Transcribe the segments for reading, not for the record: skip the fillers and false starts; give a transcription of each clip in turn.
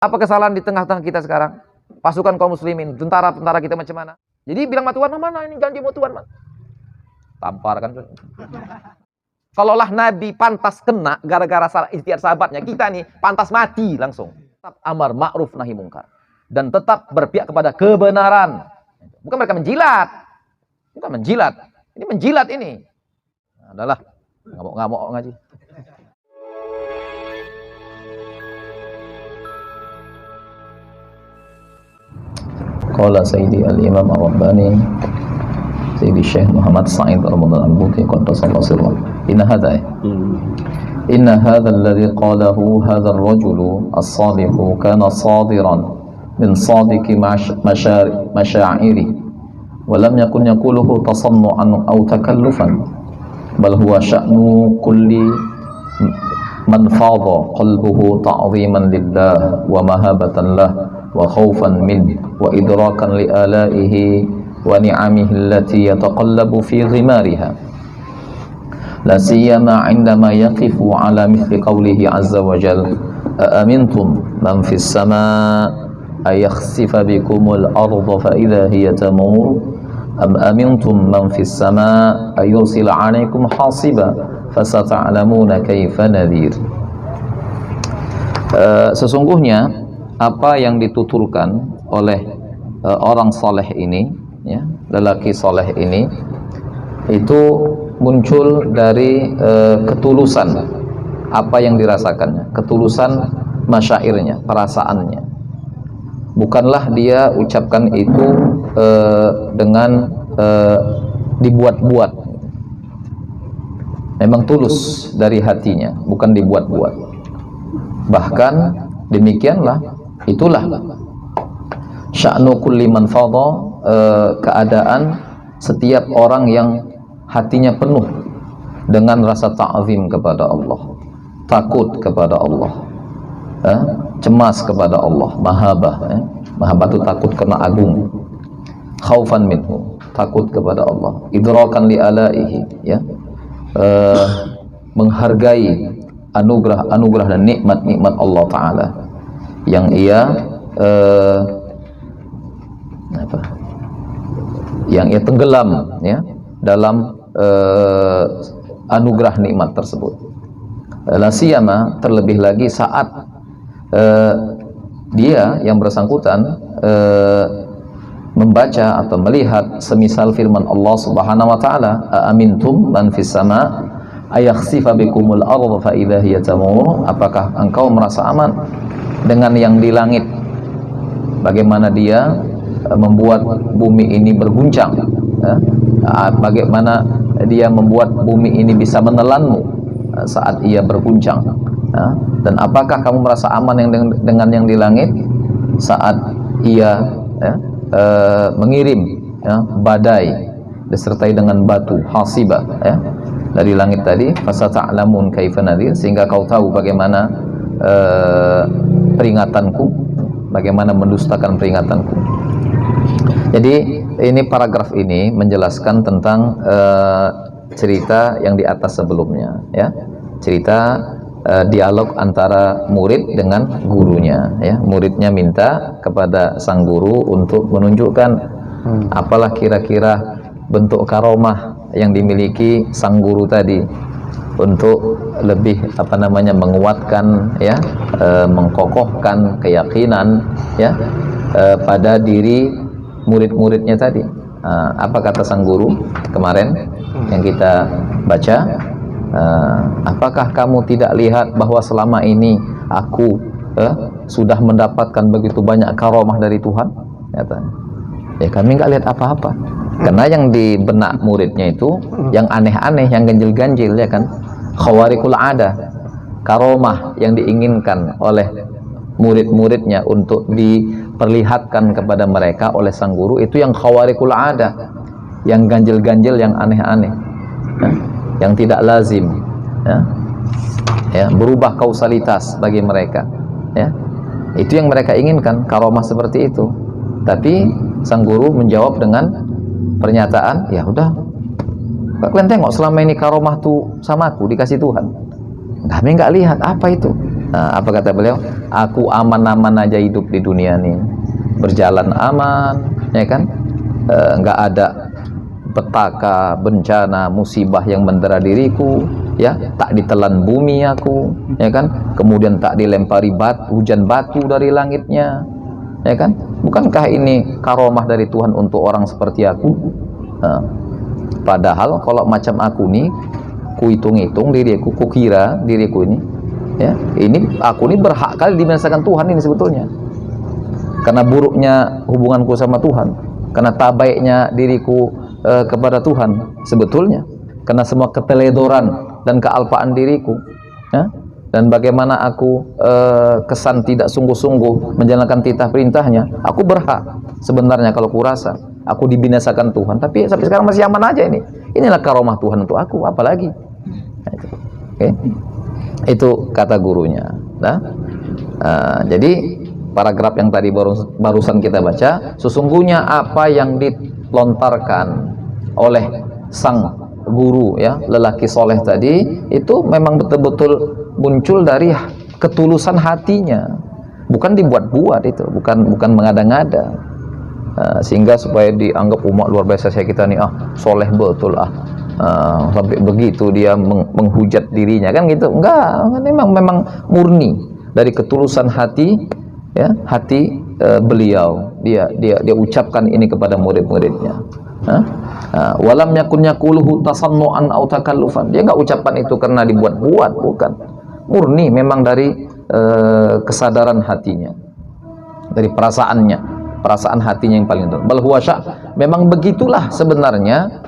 Apa kesalahan di tengah-tengah kita sekarang? Pasukan kaum muslimin, tentara-tentara kita macam mana? Jadi bilang sama Tuhan, mana ini janji mau Tuhan? Tampar kan. Kalaulah Nabi pantas kena gara-gara salah ikhtiar sahabatnya, kita nih pantas mati langsung. Tetap amar ma'ruf nahi mungkar. Dan tetap berpihak kepada kebenaran. Bukan mereka menjilat. Bukan menjilat. Ini menjilat ini. Adalah ngamuk-ngamuk ngaji. Qala Sayyidi al-Imam al-Rabbani Sayyidi Syekh Muhammad Sa'id Ramadan al-Buti qaddasallahu sirrah. Inna hadha alladhi qalahu hadha ar-rajulu as-salihu kana sadiran min sadiki masyaa'iri wa lam yakun yaquluhu tasannu'an aw takallufan bal huwa sya'nu kulli man fadha qalbuhu ta'ziman lillah wa mahabatan lah wa khawfan min wa idrakan li alaihi wa ni'amihi allati yataqallabu fi ghimariha la siyama 'indama yaqifu 'ala mithli qawlihi 'azza wa jalla amintum man fis samaa ay yakhsifa bikumul arda fa idha hiya tamur am amintum man fis samaa ay yursila 'alaykum hasiba fasata'lamuna kaifa nadhir. Sesungguhnya apa yang dituturkan oleh orang soleh ini, ya, lelaki soleh ini, itu muncul dari ketulusan apa yang dirasakannya, ketulusan masyairnya, perasaannya. Bukanlah dia ucapkan itu dengan dibuat-buat. Memang tulus dari hatinya, bukan dibuat-buat. Bahkan demikianlah, itulah sya'nu kulli man fadha, keadaan setiap orang yang hatinya penuh dengan rasa ta'zim kepada Allah, takut kepada Allah, cemas kepada Allah, mahabah, mahabah itu takut karena agung, khaufan minhu, takut kepada Allah, idrakan li alaihi, ya, menghargai anugerah dan nikmat-nikmat Allah Ta'ala yang ia tenggelam, ya, dalam anugerah nikmat tersebut. La siyama, terlebih lagi saat dia yang bersangkutan membaca atau melihat semisal firman Allah Subhanahu wa taala, amintum man fis sama ayakhsifa bikumul arda fa idza hiya tamur, apakah engkau merasa aman dengan yang di langit, bagaimana dia membuat bumi ini berguncang, bagaimana dia membuat bumi ini bisa menelanmu saat ia berguncang, dan apakah kamu merasa aman dengan yang di langit saat ia mengirim badai disertai dengan batu hasibah, dari langit tadi, fasata'lamun kaifa nadhir, sehingga kau tahu bagaimana peringatanku, bagaimana mendustakan peringatanku. Jadi ini paragraf ini menjelaskan tentang cerita yang di atas sebelumnya, ya, cerita dialog antara murid dengan gurunya, ya. Muridnya minta kepada sang guru untuk menunjukkan apalah kira-kira bentuk karomah yang dimiliki sang guru tadi untuk lebih menguatkan, ya, mengkokohkan keyakinan, ya, pada diri murid-muridnya tadi. Apa kata sang guru kemarin yang kita baca? Apakah kamu tidak lihat bahwa selama ini aku sudah mendapatkan begitu banyak karomah dari Tuhan? Katanya. Ya, kami nggak lihat apa-apa. Karena yang di benak muridnya itu yang aneh-aneh, yang ganjil-ganjil, ya kan, khawarikul ada, karomah yang diinginkan oleh murid-muridnya untuk diperlihatkan kepada mereka oleh sang guru, itu yang khawarikul ada, yang ganjil-ganjil, yang aneh-aneh, yang tidak lazim, berubah kausalitas bagi mereka, ya. Itu yang mereka inginkan, karomah seperti itu. Tapi sang guru menjawab dengan pernyataan, ya udah, kalian tengok selama ini karomah tuh sama aku dikasih Tuhan, kami nggak lihat apa itu. Nah, apa kata beliau? Aku aman-aman aja hidup di dunia ini, berjalan aman, ya kan? Nggak ada petaka, bencana, musibah yang mendera diriku, ya, tak ditelan bumi aku, ya kan? Kemudian tak dilempari hujan batu dari langitnya, ya kan? Bukankah ini karomah dari Tuhan untuk orang seperti aku? Nah, padahal kalau macam aku nih, ku hitung-hitung diriku, ku kira diriku ini, ya, ini aku ini berhak kali dibinasakan Tuhan ini sebetulnya, karena buruknya hubunganku sama Tuhan, karena tak baiknya diriku kepada Tuhan sebetulnya, karena semua keteledoran dan kealpaan diriku, ya, dan bagaimana aku kesan tidak sungguh-sungguh menjalankan titah perintahnya, aku berhak sebenarnya kalau kurasa aku dibinasakan Tuhan, tapi sampai sekarang masih aman aja ini. Inilah karomah Tuhan untuk aku, apalagi. Nah, itu. Okay. Itu kata gurunya. Nah, jadi paragraf yang tadi barusan kita baca, sesungguhnya apa yang dilontarkan oleh sang guru, ya, lelaki soleh tadi, itu memang betul-betul muncul dari ketulusan hatinya, bukan dibuat-buat, itu bukan mengada-ngada. Sehingga supaya dianggap umat luar biasa saya kita nih, soleh betul, sampai begitu dia menghujat dirinya, kan gitu. Enggak, memang murni dari ketulusan hati, ya, hati beliau, dia ucapkan ini kepada murid-muridnya. Walam yakun yaquluhu tasannu'an aw takallufan, dia enggak ucapkan itu karena dibuat-buat, bukan, murni memang dari kesadaran hatinya, dari perasaan hatinya yang paling dalam. Bal huwa sya', memang begitulah sebenarnya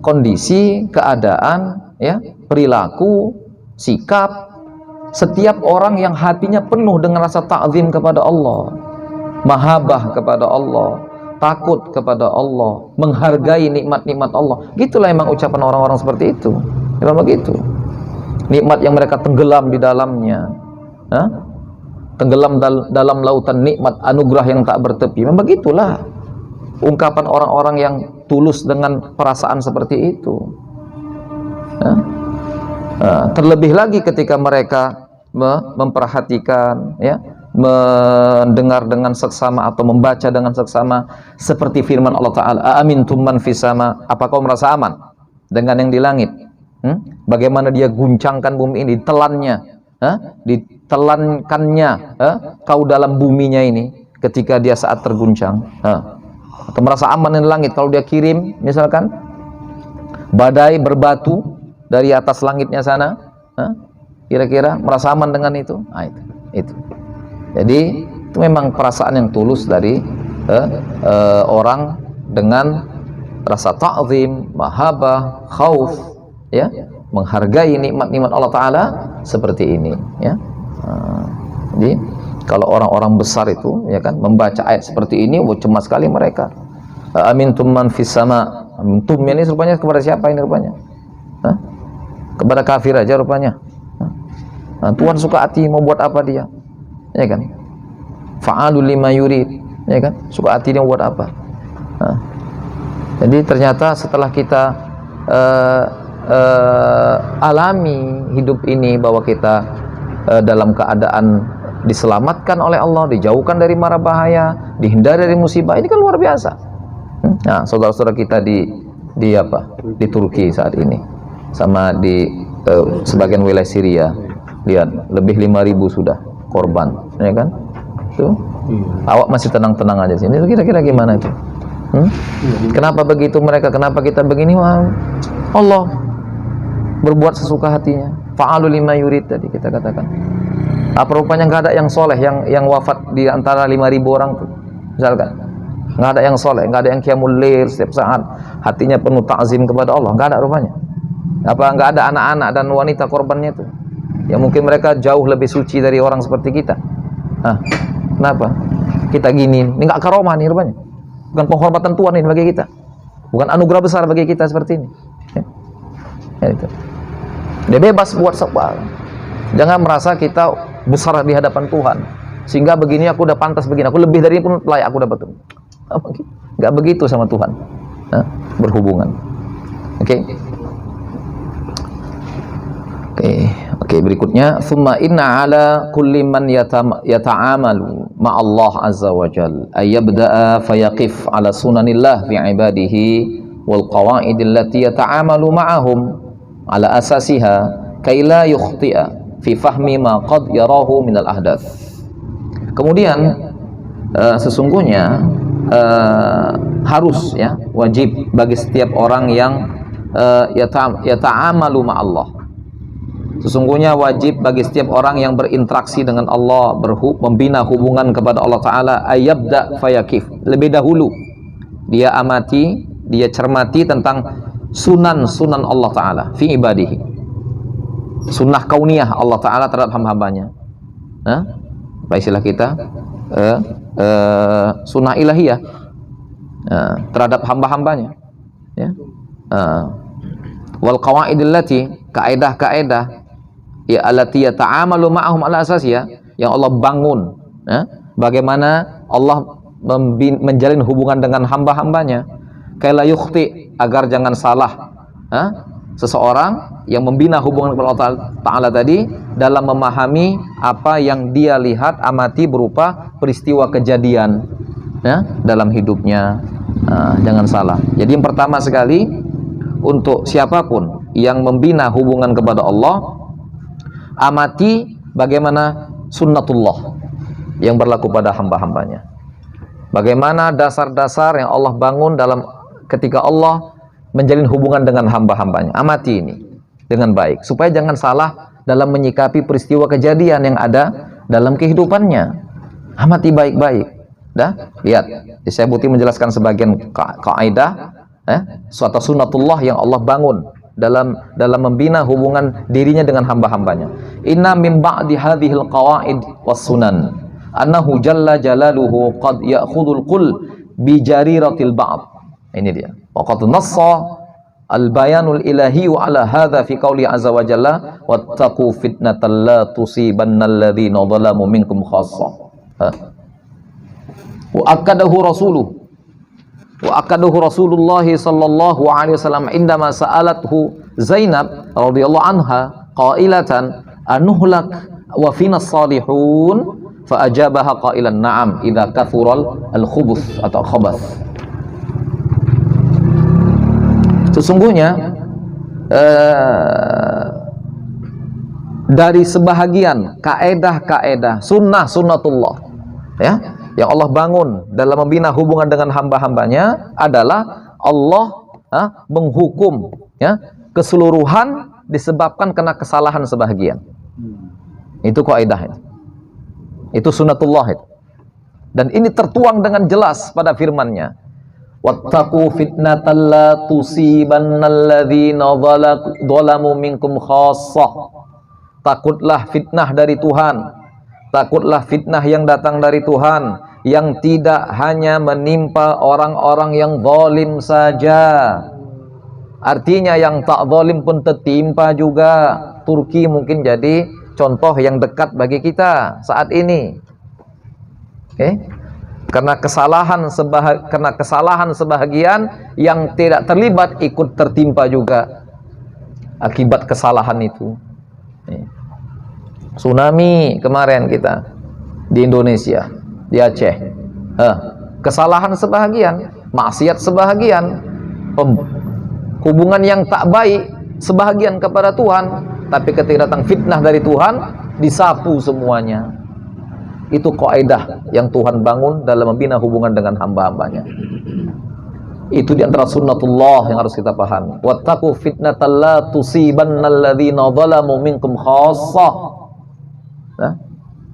kondisi, keadaan, ya, perilaku, sikap setiap orang yang hatinya penuh dengan rasa ta'zim kepada Allah, mahabbah kepada Allah, takut kepada Allah, menghargai nikmat-nikmat Allah. Gitulah emang ucapan orang-orang seperti itu. Memang begitu. Nikmat yang mereka tenggelam di dalamnya, tenggelam dalam lautan nikmat anugerah yang tak bertepi. Memang begitulah ungkapan orang-orang yang tulus dengan perasaan seperti itu. Terlebih lagi ketika mereka memperhatikan, ya, mendengar dengan seksama atau membaca dengan seksama seperti firman Allah Ta'ala, amintum man fis sama, apa kau merasa aman dengan yang di langit? Bagaimana dia guncangkan bumi ini, ditelankannya kau dalam buminya ini ketika dia saat terguncang, atau merasa aman di langit kalau dia kirim misalkan badai berbatu dari atas langitnya sana, kira-kira merasa aman dengan itu. Itu jadi itu memang perasaan yang tulus dari orang dengan rasa ta'zim, mahabbah, khauf, ya, menghargai nikmat-nikmat Allah Ta'ala seperti ini, ya. Jadi kalau orang-orang besar itu, ya kan, membaca ayat seperti ini, cemas sekali mereka. Amintum man fis sama, amintum ini rupanya kepada siapa ini rupanya? Kepada kafir aja rupanya. Tuhan suka hati mau buat apa dia, ya kan? Fa'alul lima yurid, ya kan? Suka hati dia mau buat apa? Jadi ternyata setelah kita alami hidup ini, bahwa kita dalam keadaan diselamatkan oleh Allah, dijauhkan dari mara bahaya, dihindari dari musibah, ini kan luar biasa. Nah, saudara-saudara kita di Turki saat ini, sama di sebagian wilayah Syria, lihat lebih 5.000 sudah korban, ya kan? Tuh, awak masih tenang-tenang aja sini. Kira-kira gimana itu? Kenapa begitu mereka? Kenapa kita begini? Wah, Allah berbuat sesuka hatinya. Fa'alul lima yurid tadi kita katakan. Apa rupanya nggak ada yang soleh yang wafat di antara 5.000 orang tuh, misalkan nggak ada yang soleh, nggak ada yang qiyamul lail setiap saat, hatinya penuh ta'zim kepada Allah, nggak ada rupanya. Apa nggak ada anak-anak dan wanita korbannya itu, yang mungkin mereka jauh lebih suci dari orang seperti kita? Kenapa kita gini? Ini nggak karomah nih rupanya, bukan penghormatan Tuhan ini bagi kita, bukan anugerah besar bagi kita seperti ini, ya itu. Dia bebas buat sebab. Jangan merasa kita besar di hadapan Tuhan, sehingga begini aku udah pantas begini, aku lebih dari ini pun layak aku dapat. Nggak begitu sama Tuhan, berhubungan. Oke. Oke, berikutnya thumma inna ala kulli man yata'amalu ma'allah azza wa jal ayyabda'a fayaqif ala sunanillah fi ibadihi wal qawaid allati yata'amalu ma'ahum ala asasiha kay la yukhti'a fi fahmi ma qad yarahu min al ahdath. Kemudian sesungguhnya harus, ya, wajib bagi setiap orang yang yata'amalu ma'allah. Sesungguhnya wajib bagi setiap orang yang berinteraksi dengan Allah, membina hubungan kepada Allah Ta'ala, ayyabda fayakif, lebih dahulu dia amati, dia cermati tentang sunan-sunan Allah Ta'ala fi ibadihi, sunnah kauniyah Allah Ta'ala terhadap hamba-hambanya. Apa istilah kita? Sunnah ilahiyah terhadap hamba-hambanya, ya. Wal qawaidil lati, kaedah-kaedah ya allati yata'amalu ma'ahum ala asasiyah, yang Allah bangun, ya, bagaimana Allah menjalin hubungan dengan hamba-hambanya, kaila yukhti, agar jangan salah seseorang yang membina hubungan kepada Allah Ta'ala tadi dalam memahami apa yang dia lihat, amati berupa peristiwa kejadian, ya, dalam hidupnya. Jangan salah. Jadi yang pertama sekali, untuk siapapun yang membina hubungan kepada Allah, amati bagaimana sunnatullah yang berlaku pada hamba-hambanya, bagaimana dasar-dasar yang Allah bangun dalam ketika Allah menjalin hubungan dengan hamba-hambanya. Amati ini dengan baik supaya jangan salah dalam menyikapi peristiwa kejadian yang ada dalam kehidupannya. Amati baik-baik. Lihat, saya Buti menjelaskan sebagian kaidah, suatu sunnatullah yang Allah bangun dalam membina hubungan dirinya dengan hamba-hambanya. Inna min ba'di hadhil qawaid was sunan annahu jalla jalaluhu qad ya'khudul qul bi jariratil ba'd. Ini dia. Wa qad nassa al bayanul ilahi ala hadha fi qouli azza wa jalla wattaqu fitnatal la tusibannal ladzina zalamu minkum khassa. Wa akadahu rasuluhu wa akadahu Rasulullah sallallahu alaihi wasallam indama sa'alathu Zainab radhiyallahu anha qailatan anuhlak wa fina salihun fa ajabaha qailan na'am idza kathural al-khubuth atau khabath. Sesungguhnya dari sebahagian kaedah-kaedah sunnatullah, ya, yang Allah bangun dalam membina hubungan dengan hamba-hambanya adalah Allah menghukum, ya, keseluruhan disebabkan kena kesalahan sebahagian. Itu kaidah, itu sunnatullah itu. Dan ini tertuang dengan jelas pada firman-Nya, wattaqu fitnatal la tusibannal ladzina zalamu minkum khassah. Takutlah fitnah dari Tuhan, takutlah fitnah yang datang dari Tuhan yang tidak hanya menimpa orang-orang yang zalim saja. Artinya yang tak zalim pun tertimpa juga. Turki mungkin jadi contoh yang dekat bagi kita saat ini. Karena kesalahan sebahagian yang tidak terlibat ikut tertimpa juga akibat kesalahan itu. Tsunami kemarin kita di Indonesia, di Aceh, kesalahan sebahagian, maksiat sebahagian, hubungan yang tak baik sebahagian kepada Tuhan, tapi ketika datang fitnah dari Tuhan disapu semuanya. Itu kaidah yang Tuhan bangun dalam membina hubungan dengan hamba-hambanya. Itu di antara sunnatullah yang harus kita pahami. Wattaqu fitnatal la tusibannal ladzina zalamu minkum khassah.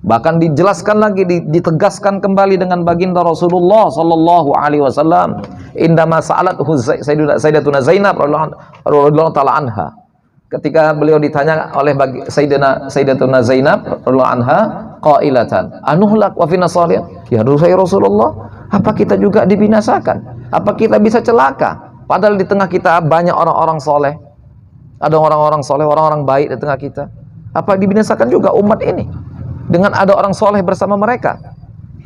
Bahkan dijelaskan lagi, ditegaskan kembali dengan baginda Rasulullah sallallahu alaihi wasallam, indama sa'alathu Sayyidatuna Zainab radhiyallahu taala anha. Ketika beliau ditanya oleh Sayyidatuna Zainab radhiyallahu anha qailatan anuhlak wa fina salih, ya Rasulullah, apa kita juga dibinasakan? Apa kita bisa celaka? Padahal di tengah kita banyak orang-orang soleh, ada orang-orang soleh, orang-orang baik di tengah kita. Apa dibinasakan juga umat ini dengan ada orang soleh bersama mereka?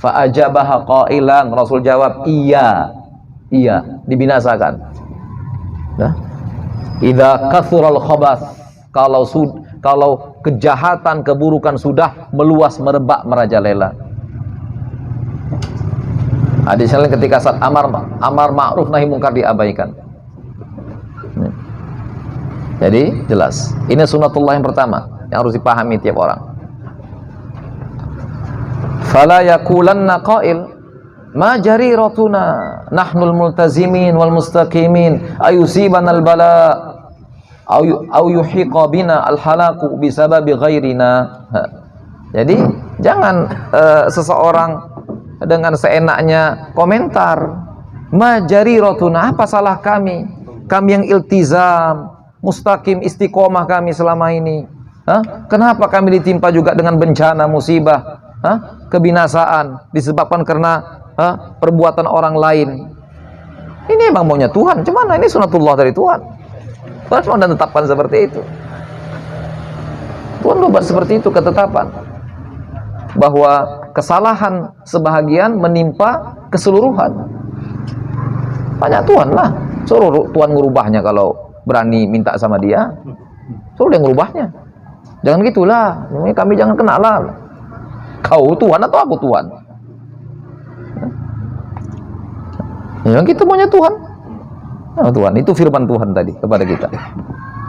Fa ajabaha qailan, Rasul jawab, iya dibinasakan. Idza kathural khabath, kalau kejahatan, keburukan sudah meluas, merebak, merajalela. Hadis lain ketika saat amar ma'ruf nahi mungkar diabaikan. Jadi jelas, ini sunatullah yang pertama yang harus dipahami tiap orang. Fala yaqulanna qail ma jariratuna nahnul multazimin wal mustaqimin ayusibanal bala au yuhiqa bina al halaku bisababi ghairina. Jadi jangan seseorang dengan seenaknya komentar, ma jariratuna, apa salah kami yang iltizam mustaqim, istiqomah kami selama ini. Kenapa kami ditimpa juga dengan bencana, musibah, kebinasaan disebabkan karena perbuatan orang lain? Ini emang maunya Tuhan, cuman ini sunatullah dari Tuhan. Tuhan sudah tetapkan seperti itu. Tuhan buat seperti itu ketetapan, bahwa kesalahan sebahagian menimpa keseluruhan. Banyak Tuhan lah, suruh Tuhan ngubahnya kalau berani minta sama dia, suruh dia ngubahnya. Jangan gitulah, kami jangan kena lah. Kau Tuhan atau aku Tuhan? Yang kita maunya Tuhan. Nah, Tuhan itu firman Tuhan tadi kepada kita.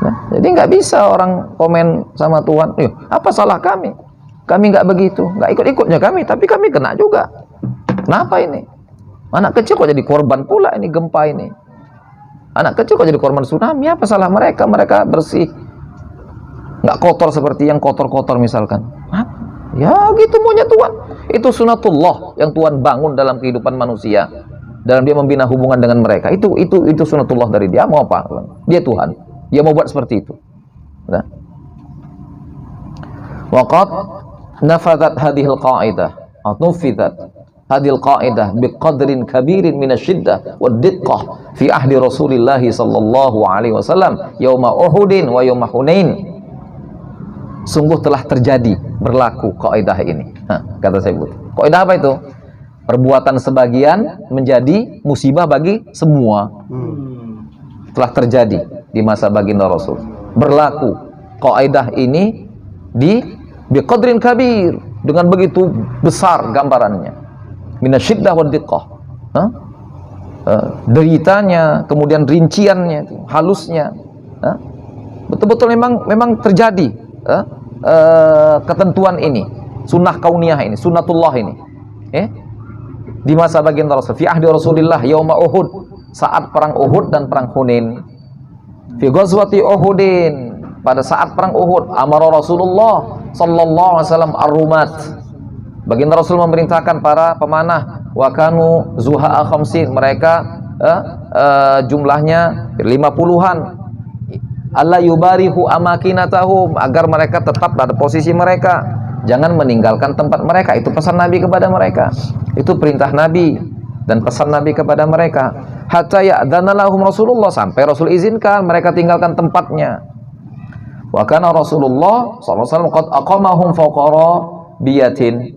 Nah, jadi nggak bisa orang komen sama Tuhan, apa salah kami? Kami nggak begitu, nggak ikut-ikutnya kami, tapi kami kena juga. Kenapa ini? Anak kecil kok jadi korban pula ini gempa ini. Anak kecil kok jadi korban tsunami, apa salah mereka? Mereka bersih, nggak kotor seperti yang kotor-kotor misalkan. Ya gitu maunya Tuhan. Itu sunatullah yang Tuhan bangun dalam kehidupan manusia, dalam dia membina hubungan dengan mereka. Itu sunatullah dari dia. Mau apa? Dia Tuhan, dia mau buat seperti itu. Nah. Waqad nafadat hadhil qa'idah atau nufidat hadil qa'idah biqadrin kabirin minasyiddah wad-diqqah fi ahdi Rasulillah sallallahu alaihi wasallam yauma Uhudin wa yauma Hunain. Sungguh telah terjadi berlaku kaidah ini. Kata saya buat. Kaidah apa itu? Perbuatan sebagian menjadi musibah bagi semua. Telah terjadi di masa baginda Rasul. Berlaku kaidah ini di biqadrin kabir, dengan begitu besar gambarannya. Minasyiddah wa diqqah, deritanya, kemudian rinciannya, halusnya, betul-betul memang terjadi ketentuan ini, sunnah kauniyah ini, sunnatullah ini, di masa baginda Rasul. Fi ahdi Rasulillah yauma Uhud, saat perang Uhud dan perang Hunain. Fi ghazwati Uhudin, pada saat perang Uhud, amara Rasulullah sallallahu alaihi wasallam ar-rumat. Baginda Rasul memerintahkan para pemanah, wa kanu zuha'a khamsin, mereka jumlahnya 50-an, alla yubarihu amakinatahum, agar mereka tetap pada posisi mereka, jangan meninggalkan tempat mereka. Itu pesan Nabi kepada mereka, itu perintah Nabi dan pesan Nabi kepada mereka. Hatta ya'dana lahum Rasulullah, sampai Rasul izinkan mereka tinggalkan tempatnya. Wa kana Rasulullah sallallahu alaihi wasallam qad aqamahum fawqa biyatin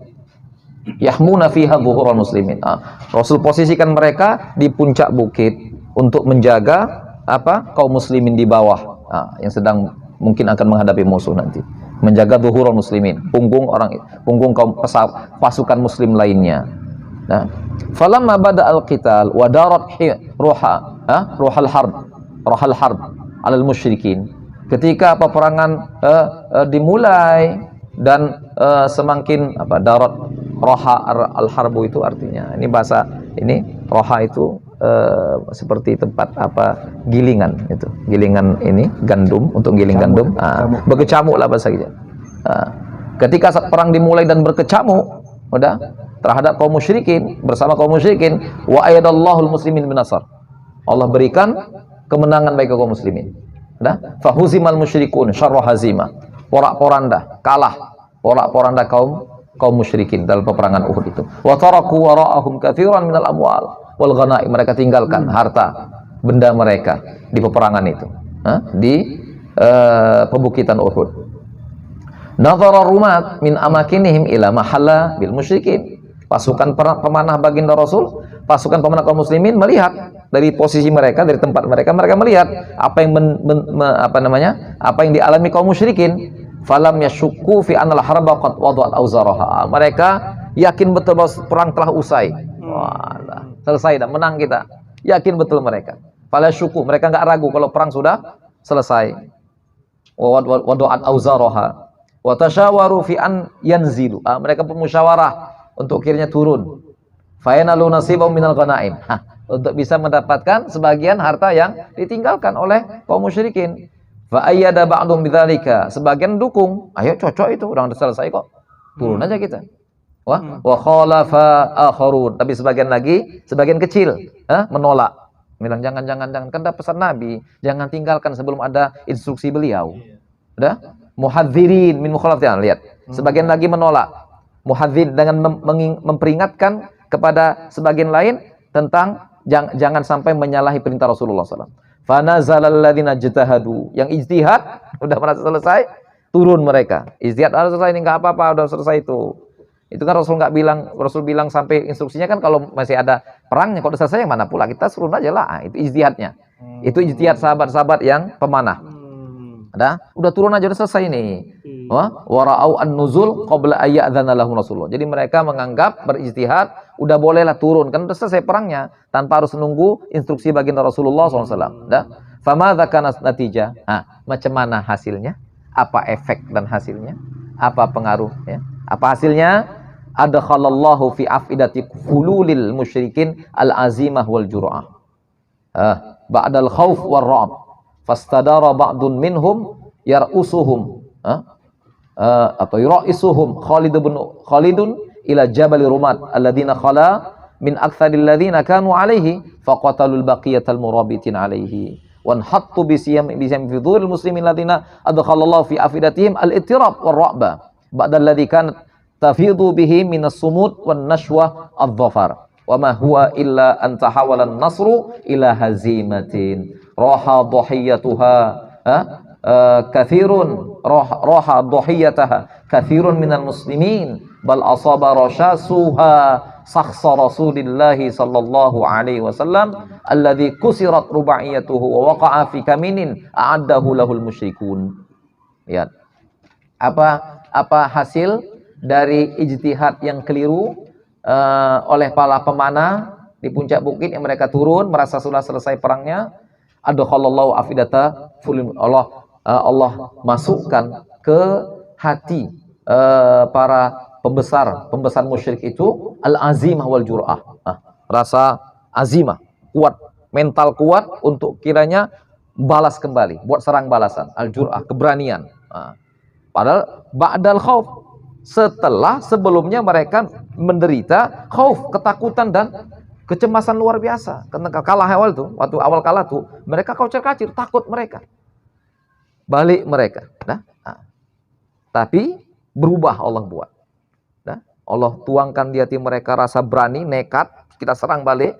yahmuna fiha dhuhurul muslimin. Rasul posisikan mereka di puncak bukit untuk menjaga kaum muslimin di bawah, yang sedang mungkin akan menghadapi musuh nanti, menjaga dhuhurul muslimin, punggung kaum pasukan muslim lainnya. Nah, falamma bada al-qital wa darat ruhal harb alal musyrikin, ketika peperangan dimulai dan semakin darat roha al-harbu itu artinya, ini bahasa ini, roha itu seperti tempat gilingan, itu gilingan ini gandum, untuk giling gandum, berkecamuk lah bahasa kita. Ketika saat perang dimulai dan berkecamuk terhadap kaum musyrikin, bersama kaum musyrikin, wa ayadallahul muslimin binasar, Allah berikan kemenangan bagi kaum muslimin. Fahuzimal musyrikun syarra hazimah, porak-poranda kalah, porak-poranda kaum musyrikin dalam peperangan Uhud itu. Wa taraku wara'ahum katsiran minal amwal wal ghanaim, mereka tinggalkan harta benda mereka di peperangan itu, di pembukitan Uhud. Nazara rumat min amakinihim ila mahalla bil musyrikin, pasukan pemanah baginda Rasul, pasukan pemanah kaum muslimin melihat dari posisi mereka, dari tempat mereka melihat apa yang apa yang dialami kaum musyrikin falam yashukku fi anal harba qad wada'at auzaraha. Mereka yakin betul bahwa perang telah usai. Wah, selesai dah, menang kita. Yakin betul mereka. Fala syuku, mereka enggak ragu kalau perang sudah selesai. Wada'at auzaraha. Wa tasyawaru fi an yanzilu. Mereka bermusyawarah untuk akhirnya turun. Fa yanalu nasibahum minal ghanaim. Untuk bisa mendapatkan sebagian harta yang ditinggalkan oleh kaum musyrikin. Fa ayyada ba'dhum bidzalika, sebagian dukung, ayo cocok itu, udah selesai kok. Turun aja kita. Wa khalafa akharun, tapi sebagian lagi, sebagian kecil, menolak. Bilang jangan kan ada pesan Nabi, jangan tinggalkan sebelum ada instruksi beliau. Udah? Muhadzirin min mukhalafatin, lihat. Sebagian lagi menolak. Muhadzir dengan memperingatkan kepada sebagian lain tentang jangan sampai menyalahi perintah Rasulullah SAW. Fanazalal ladzina jtahadu, yang ijtihad udah merasa selesai, turun mereka. Ijtihad harus selesai, ini enggak apa-apa, udah selesai itu. Itu kan Rasul bilang sampai instruksinya kan kalau masih ada perangnya, kalau udah selesai yang mana pula, kita turun aja lah. Itu ijtihadnya. Itu ijtihad sahabat-sahabat yang pemanah. Udah turun aja, udah selesai nih. Wara'au an-nuzul qabla ayyadzana lahum Rasulullah. Jadi mereka menganggap berijtihad udah bolehlah turun, kan udah selesai perangnya tanpa harus menunggu instruksi baginda Rasulullah SAW. Famadza kana natijah? Macam mana hasilnya? Apa efek dan hasilnya? Apa pengaruhnya? Apa hasilnya? Adkhalallahu fi afidati khululil musyrikin al-azimah wal jur'ah. Ba'dal khauf war ra'b. Fastadara ba'dun minhum yar'usuhum atau yura'isuhum Khalidun ila Jabal Rumat alladhina khala min aktsaril ladzina kanu alaihi faqatalul baqiyatal murabitin alaihi wanhattu bisiyam fi dhuril muslimin ladzina adkhalallahu fi afidatihim al-ittirab war ra'ba ba'da alladzi kanat tafidu bihi minas sumud wan nashwa adh-dhafar wa ma huwa illa an tahawala an-nasru ila hazimatin raha dhahiyatuha kathirun roha dhahiyataha kathirun minal muslimin bal asaba rasyasuha sakhsa rasulillahi sallallahu alaihi wasallam alladhi kusirat rubaiyatuhu wa waqa'a fi kaminin a'addahu lahul musyrikun. Lihat apa hasil dari ijtihad yang keliru oleh para pemanah di puncak bukit yang mereka turun merasa sudah selesai perangnya. Adkhalallahu afidata Allah masukkan ke hati para pembesar musyrik itu al-azimah wal jur'ah. Rasa azimah, kuat, mental kuat untuk kiranya balas kembali, buat serang balasan, al-jur'ah, keberanian. Padahal ba'dal khauf, sebelumnya mereka menderita khauf, ketakutan dan kecemasan luar biasa. Karena kalah awal tuh, waktu awal kalah tuh, mereka kocar-kacir, takut mereka. Balik mereka. Tapi berubah Allah buat. Allah tuangkan di hati mereka rasa berani, nekat, kita serang balik.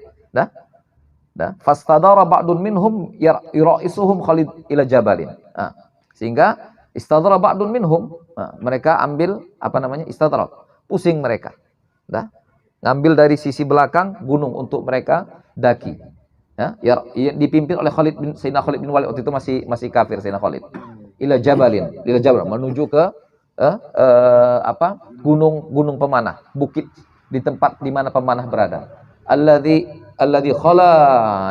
Fastadara ba'dun minhum yura'isuhum Khalid ila Jabalin. Sehingga istadara ba'dun minhum, mereka ambil istadara, pusing mereka. Ngambil dari sisi belakang gunung untuk mereka daki. Dipimpin oleh Sayyidina Khalid bin Walid, waktu itu masih kafir Sayyidina Khalid. Ila Jabal, menuju ke gunung pemanah, bukit di tempat di mana pemanah berada. Alladzi khala,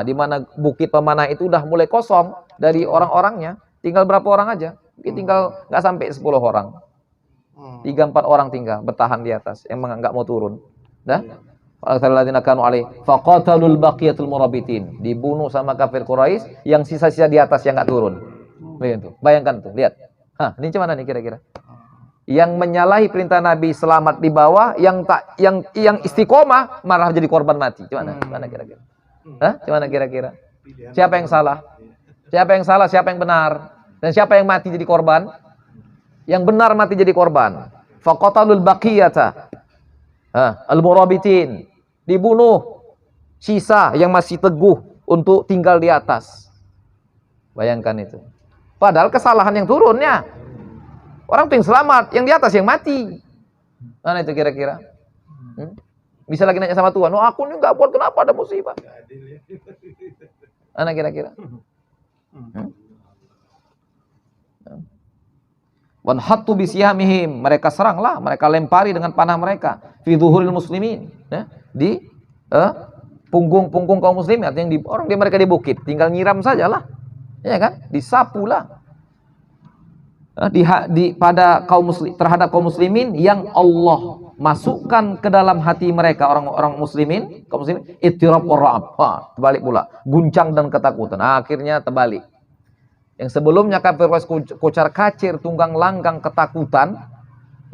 di mana bukit pemanah itu udah mulai kosong dari orang-orangnya, tinggal berapa orang aja? Tinggal nggak sampai 10 orang. 3-4 orang tinggal bertahan di atas, emang nggak mau turun. Alladzina kanu alaihi faqatalul baqiyatul murabitin, dibunuh sama kafir Quraisy yang sisa-sisa di atas yang enggak turun. Begitu. Bayangkan tuh, lihat. Ini gimana nih kira-kira? Yang menyalahi perintah Nabi selamat di bawah, yang istiqomah malah jadi korban mati. Gimana kira-kira? Gimana kira-kira? Siapa yang salah? Siapa yang salah, siapa yang benar? Dan siapa yang mati jadi korban? Yang benar mati jadi korban. Faqatalul baqiyata al-murabitin, dibunuh sisa yang masih teguh untuk tinggal di atas. Bayangkan itu. Padahal kesalahan yang turunnya. Orang tuh yang selamat, yang di atas yang mati. Mana itu kira-kira? Bisa lagi nanya sama Tuhan, aku ini nggak buat, kenapa ada musibah? Mana kira-kira? Wanhattu bisiyamihim, mereka seranglah, mereka lempari dengan panah mereka fi dhuhuril muslimin, ya, di punggung-punggung kaum muslimin, artinya mereka di bukit, tinggal nyiram sajalah, ya kan, disapulah. Pada terhadap kaum muslimin yang Allah masukkan ke dalam hati mereka, orang-orang muslimin, kaum muslimin, ittirab warra'ab, terbalik pula, guncang dan ketakutan. Akhirnya terbalik. Yang sebelumnya kafir kocar kacir, tunggang langgang, ketakutan,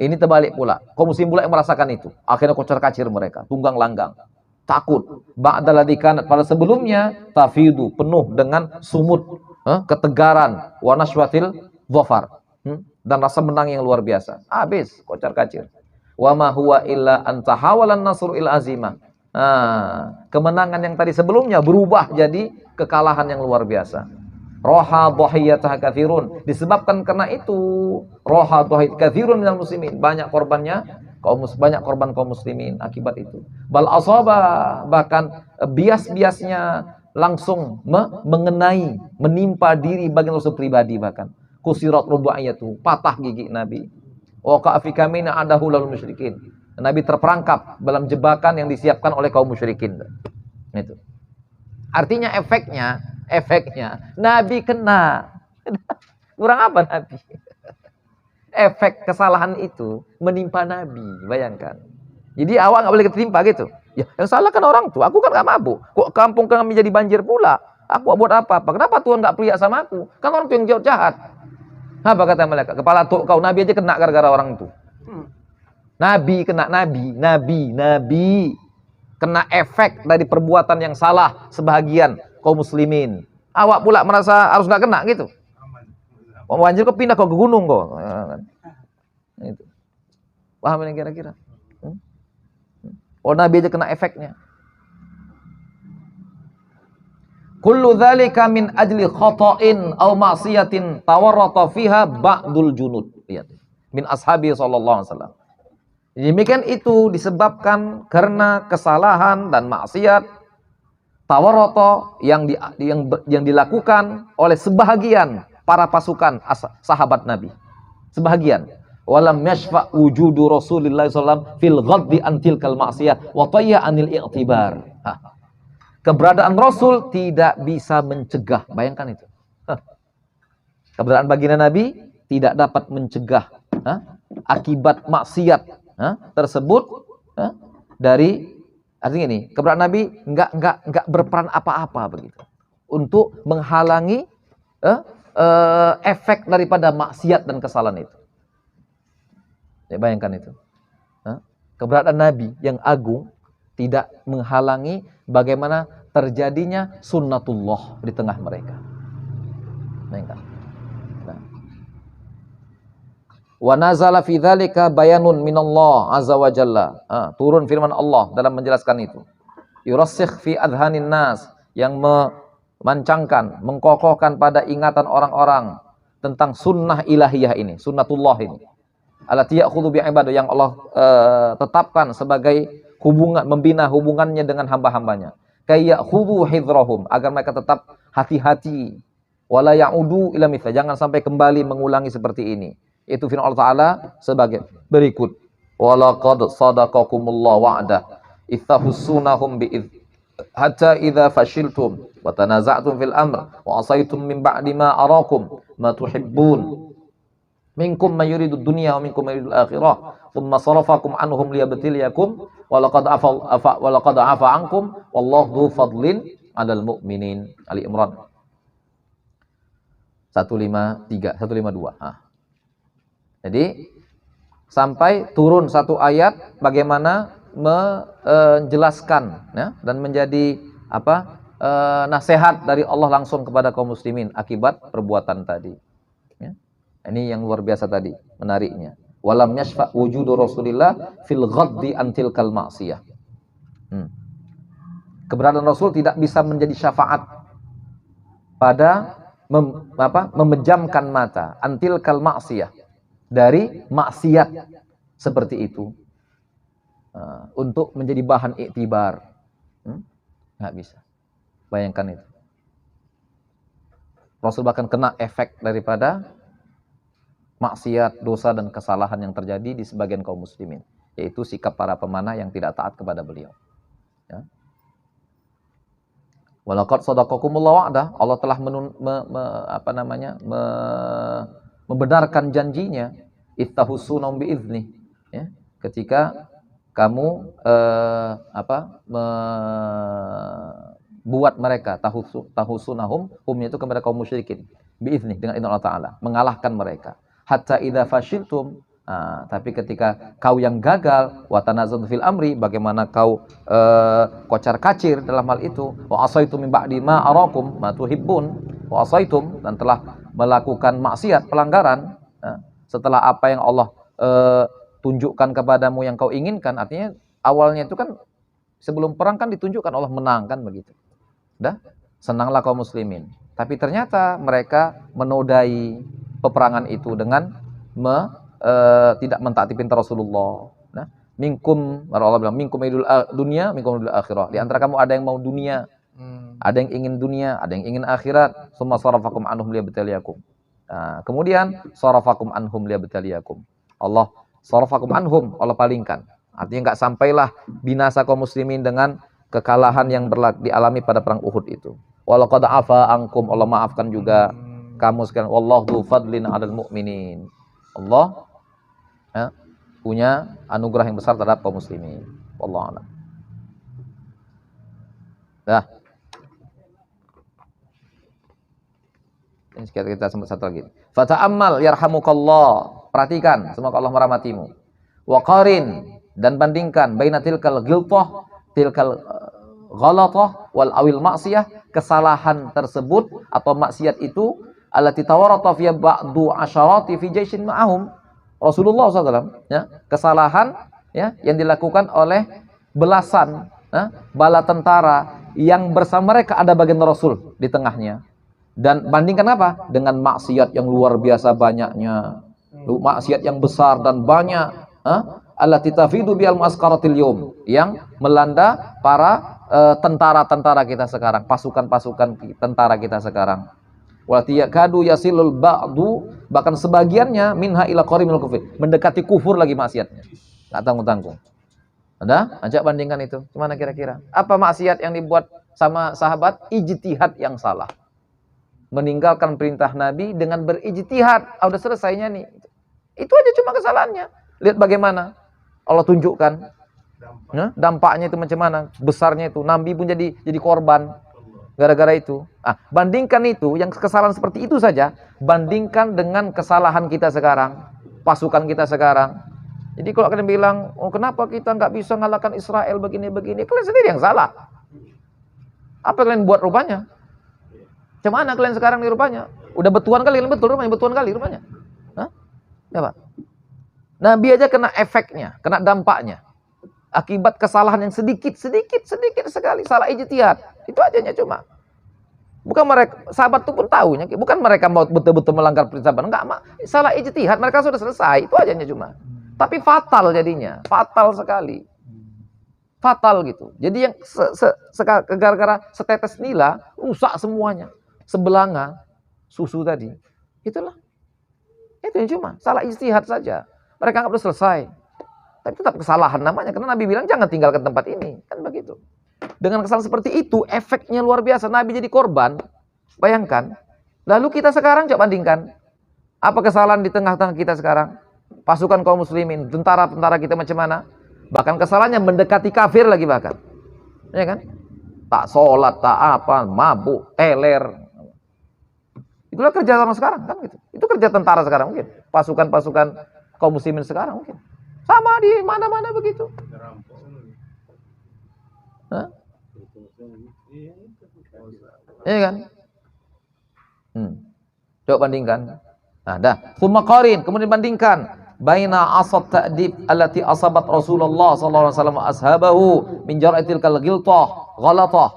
ini terbalik pula. Kaum muslim pula yang merasakan itu. Akhirnya kocar kacir mereka, tunggang langgang, takut. Ba'daladzi kanat, pada sebelumnya tafidu, penuh dengan sumut, ketegaran, wa nashwatil dhafar, dan rasa menang yang luar biasa. Habis kocar kacir. Wa ma huwa illa an tahawalan nasru il azimah. Kemenangan yang tadi sebelumnya berubah jadi kekalahan yang luar biasa. Roha dhahiyatah kathirun, disebabkan karena itu roha dhahiyat kathirun minal muslimin, banyak korban kaum muslimin akibat itu. Bal asaba, bahkan bias-biasnya langsung mengenai, menimpa diri bagian Rasul pribadi, bahkan kusirat rubaiyatu, patah gigi Nabi. Wa ka'afika mina adahu lal musyrikin, Nabi terperangkap dalam jebakan yang disiapkan oleh kaum musyrikin. Itu artinya efeknya Nabi kena. Kurang apa Nabi? Efek kesalahan itu menimpa Nabi, bayangkan. Jadi awak nggak boleh ketimpa gitu. Ya, yang salah kan orang tuh. Aku kan nggak mabuk. Kok kampung kami jadi banjir pula? Aku buat apa? Kenapa Tuhan nggak pelihak sama aku? Kan orang tuh yang jahat. Apa kata mereka? Kepala tuh kau, Nabi aja kena gara-gara orang itu. Nabi kena, Nabi kena efek dari perbuatan yang salah sebahagian kaum muslimin. Awak pula merasa harus nggak kena gitu. Mau banjir kok pindah kok ke gunung kok. Itu. Paham ini kira-kira? Oh, Nabi aja kena efeknya. Kullu dzalika min ajli khata'in aw ma'siyatin tawarrata fiha ba'dul junud. Lihat. Min ashabi sallallahu alaihi wasallam. Demikian itu disebabkan karena kesalahan dan maksiat tawarrata yang dilakukan oleh sebahagian para pasukan sahabat Nabi. Sebahagian. Walam yashfa wujudu Rasulillah sallallahu fil ghaddi antil kal ma'siyah wa tayya anil i'tibar. Keberadaan Rasul tidak bisa mencegah. Bayangkan itu. Keberadaan baginda Nabi tidak dapat mencegah akibat maksiat tersebut dari, artinya ini keberadaan Nabi enggak berperan apa-apa begitu untuk menghalangi efek daripada maksiat dan kesalahan itu. Ya, bayangkan itu. Keberadaan Nabi yang agung tidak menghalangi bagaimana terjadinya sunnatullah di tengah mereka. Bayangkan. Wa nazala fi dzalika bayanun minallah azza wa jalla. Turun firman Allah dalam menjelaskan itu. Yurassikh fi adhanin nas, yang memancangkan, mengkokohkan pada ingatan orang-orang tentang sunnah ilahiyah ini, sunnatullah ini. Allati ya'khudhu bi ibadah, yang Allah tetapkan sebagai hubungan, membina hubungannya dengan hamba-hambanya. Kay ya'khudhu hidrahum, agar mereka tetap hati-hati. Wala ya'udu ila mithla, jangan sampai kembali mengulangi seperti ini. Itu firman Allah Ta'ala sebagai berikut. Walaqad sadaqakumullah wa'dah ittahussunahum bi'idh hatta idza fashiltum wa tanaza'tum fil amr wa asaytum min ba'di ma arakum ma tuhibbun minkum man yuridu dunya wa minkum man yuridu akhirah thumma sarafakum anhum liyabtiliyakum walaqad afa ankum wallahu dzu fadlin 'alal mu'minin. Ali Imran 152. Jadi sampai turun satu ayat bagaimana menjelaskan dan menjadi nasihat dari Allah langsung kepada kaum muslimin akibat perbuatan tadi. Ya. Ini yang luar biasa tadi, menariknya. Walam yashfa wujudu Rasulillah fil ghaddi antil kal ma'siyah. Keberadaan Rasul tidak bisa menjadi syafaat pada memejamkan mata antil kal ma'siyah, dari maksiat seperti itu, untuk menjadi bahan iktibar. Nggak bisa. Bayangkan itu. Rasul bahkan kena efek daripada maksiat, dosa dan kesalahan yang terjadi di sebagian kaum muslimin, yaitu sikap para pemanah yang tidak taat kepada beliau. Ya. Walaqad sadaqakumullahu wa'dah, Allah telah membenarkan janjinya, ittahussunahum biidznih, ya, ketika kamu buat mereka tahusunahum, humnya itu kepada kaum musyrikin, biidznih, dengan izin Allah Ta'ala, mengalahkan mereka. Hatta idza fashiltum, tapi ketika kau yang gagal, wa tanazzatum fil amri, bagaimana kau kocar-kacir dalam hal itu, wa asaitum min ba'di ma arakum ma tuhibbun, wa asaitum, dan telah melakukan maksiat, pelanggaran, setelah apa yang Allah tunjukkan kepadamu yang kau inginkan. Artinya awalnya itu kan sebelum perang kan ditunjukkan Allah menang kan begitu. Dah, senanglah kaum muslimin. Tapi ternyata mereka menodai peperangan itu dengan tidak mentaati perintah Rasulullah. Nah, minkum, Allah bilang minkum idul dunia, minkum idul akhirah. Di antara kamu ada yang mau dunia, ada yang ingin dunia, ada yang ingin akhirat. Summa sarafakum anhum liyabtaliyakum. Kemudian sarafakum anhum liyabtaliyakum. Allah sarafakum anhum, Allah palingkan. Artinya enggak sampailah binasa kaum muslimin dengan kekalahan yang dialami pada perang Uhud itu. Walaqad afa ankum, Allah maafkan juga kamu sekalian. Wallahu fadlin 'alal mu'minin. Allah punya anugerah yang besar terhadap kaum muslimin. Wallahu a'lam. Dah. Ini kita sempat satu lagi. Fata'ammal yarhamukallah. Perhatikan, semoga Allah merahmatimu. Wa qarin, dan bandingkan baina tilkal ghiltah, tilkal ghalatah wal awil maksiyah, kesalahan tersebut atau maksiat itu allati tawarata fi ba'du asyarati fi jaishin ma'ahum. Rasulullah SAW, ya, kesalahan, ya, yang dilakukan oleh belasan bala tentara yang bersama mereka ada bagian Rasul di tengahnya. Dan bandingkan apa? Dengan maksiat yang luar biasa banyaknya, maksiat yang besar dan banyak, allati tafidu bil muaskaratil yawm, yang melanda para tentara-tentara kita sekarang, pasukan-pasukan tentara kita sekarang. Walati yakadu yasilul ba'du, bahkan sebagiannya minha ila qarimil kufur, mendekati kufur lagi maksiatnya. Enggak tanggung-tanggung. Ada? Ajak bandingkan itu. Gimana kira-kira? Apa maksiat yang dibuat sama sahabat? Ijtihad yang salah. Meninggalkan perintah Nabi dengan berijtihad. Udah selesainya nih. Itu aja cuma kesalahannya. Lihat bagaimana Allah tunjukkan dampaknya itu macam mana, besarnya itu. Nabi pun jadi korban gara-gara itu. Bandingkan itu, yang kesalahan seperti itu saja, bandingkan dengan kesalahan kita sekarang, pasukan kita sekarang. Jadi kalau kalian bilang, oh kenapa kita nggak bisa ngalahkan Israel begini-begini, kalian sendiri yang salah. Apa kalian buat rupanya? Gimana kalian sekarang nih rupanya? Udah betuan kali, betul rupanya, betuan kali rupanya. Ya Pak. Nabi aja kena efeknya, kena dampaknya. Akibat kesalahan yang sedikit sekali, salah ijtihad. Itu ajanya cuma. Bukan mereka, sahabat itu pun tahunya, bukan mereka mau betul-betul melanggar perintah, enggak, salah ijtihad, mereka sudah selesai, itu ajanya cuma. Tapi fatal jadinya, fatal sekali. Fatal gitu. Jadi yang gara-gara setetes nila, rusak semuanya. Sebelanga, susu tadi. Itulah. Itu yang cuma, salah ijtihad saja. Mereka anggap sudah selesai. Tapi tetap kesalahan namanya, karena Nabi bilang jangan tinggalkan tempat ini. Kan begitu. Dengan kesalahan seperti itu, efeknya luar biasa. Nabi jadi korban. Bayangkan. Lalu kita sekarang coba bandingkan. Apa kesalahan di tengah-tengah kita sekarang? Pasukan kaum muslimin, tentara-tentara kita macam mana? Bahkan kesalahannya mendekati kafir lagi bahkan. Ya kan? Tak sholat, tak apa, mabuk, teler. Itulah kerja orang sekarang kan gitu. Itu kerja tentara sekarang mungkin. Pasukan-pasukan kaum muslimin sekarang mungkin. Sama di mana-mana begitu. Iya kan? Coba bandingkan. Nah, dah. Tsumma qarin, kemudian bandingkan baina asad ta'dib allati asabat Rasulullah sallallahu alaihi wasallam ashabahu min jar'atil ghiltah ghalatah.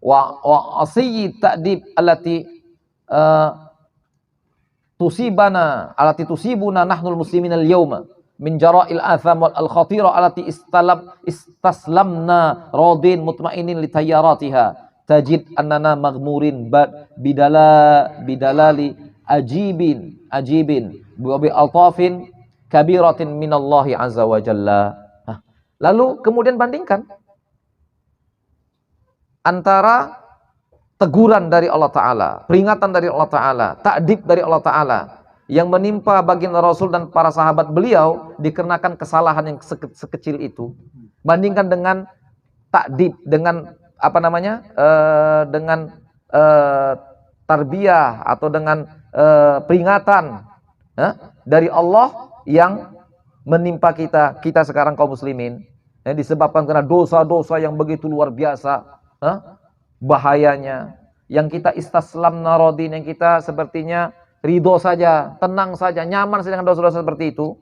Wa asiyyi ta'dib allati tusibuna nahnul muslimin al-yawma min jara'il atham wal khatira allati istaslamna radin mutmainin li tayyaratiha tajid annana maghmurin bidalali ajibin wa bi altafin kabiratin minallahi azza wa jalla. Lalu kemudian bandingkan antara teguran dari Allah Ta'ala, peringatan dari Allah Ta'ala, ta'dib dari Allah Ta'ala yang menimpa baginda Rasul dan para sahabat beliau dikarenakan kesalahan yang sekecil itu, bandingkan dengan ta'dib, dengan apa namanya, dengan tarbiyah atau dengan peringatan dari Allah yang menimpa kita sekarang kaum muslimin, disebabkan karena dosa-dosa yang begitu luar biasa, bahayanya, yang kita istaslam narodin, yang kita sepertinya ridho saja, tenang saja, nyaman saja dengan dosa-dosa seperti itu.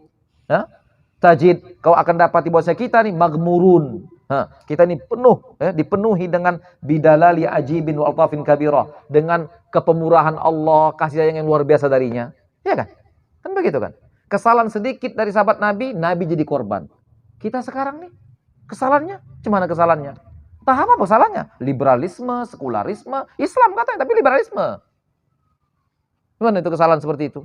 Tajid, kau akan dapati bahwa kita nih magmurun, kita ini penuh, dipenuhi dengan bidalali ajibin wa altafin kabirah, dengan kepemurahan Allah, kasih sayang yang luar biasa darinya, ya kan? Kan begitu kan? Kesalahan sedikit dari sahabat Nabi, Nabi jadi korban. Kita sekarang nih, kesalahannya, gimana kesalahannya? Entah apa kesalahannya? Liberalisme, sekularisme, Islam katanya, tapi liberalisme. Gimana itu kesalahan seperti itu?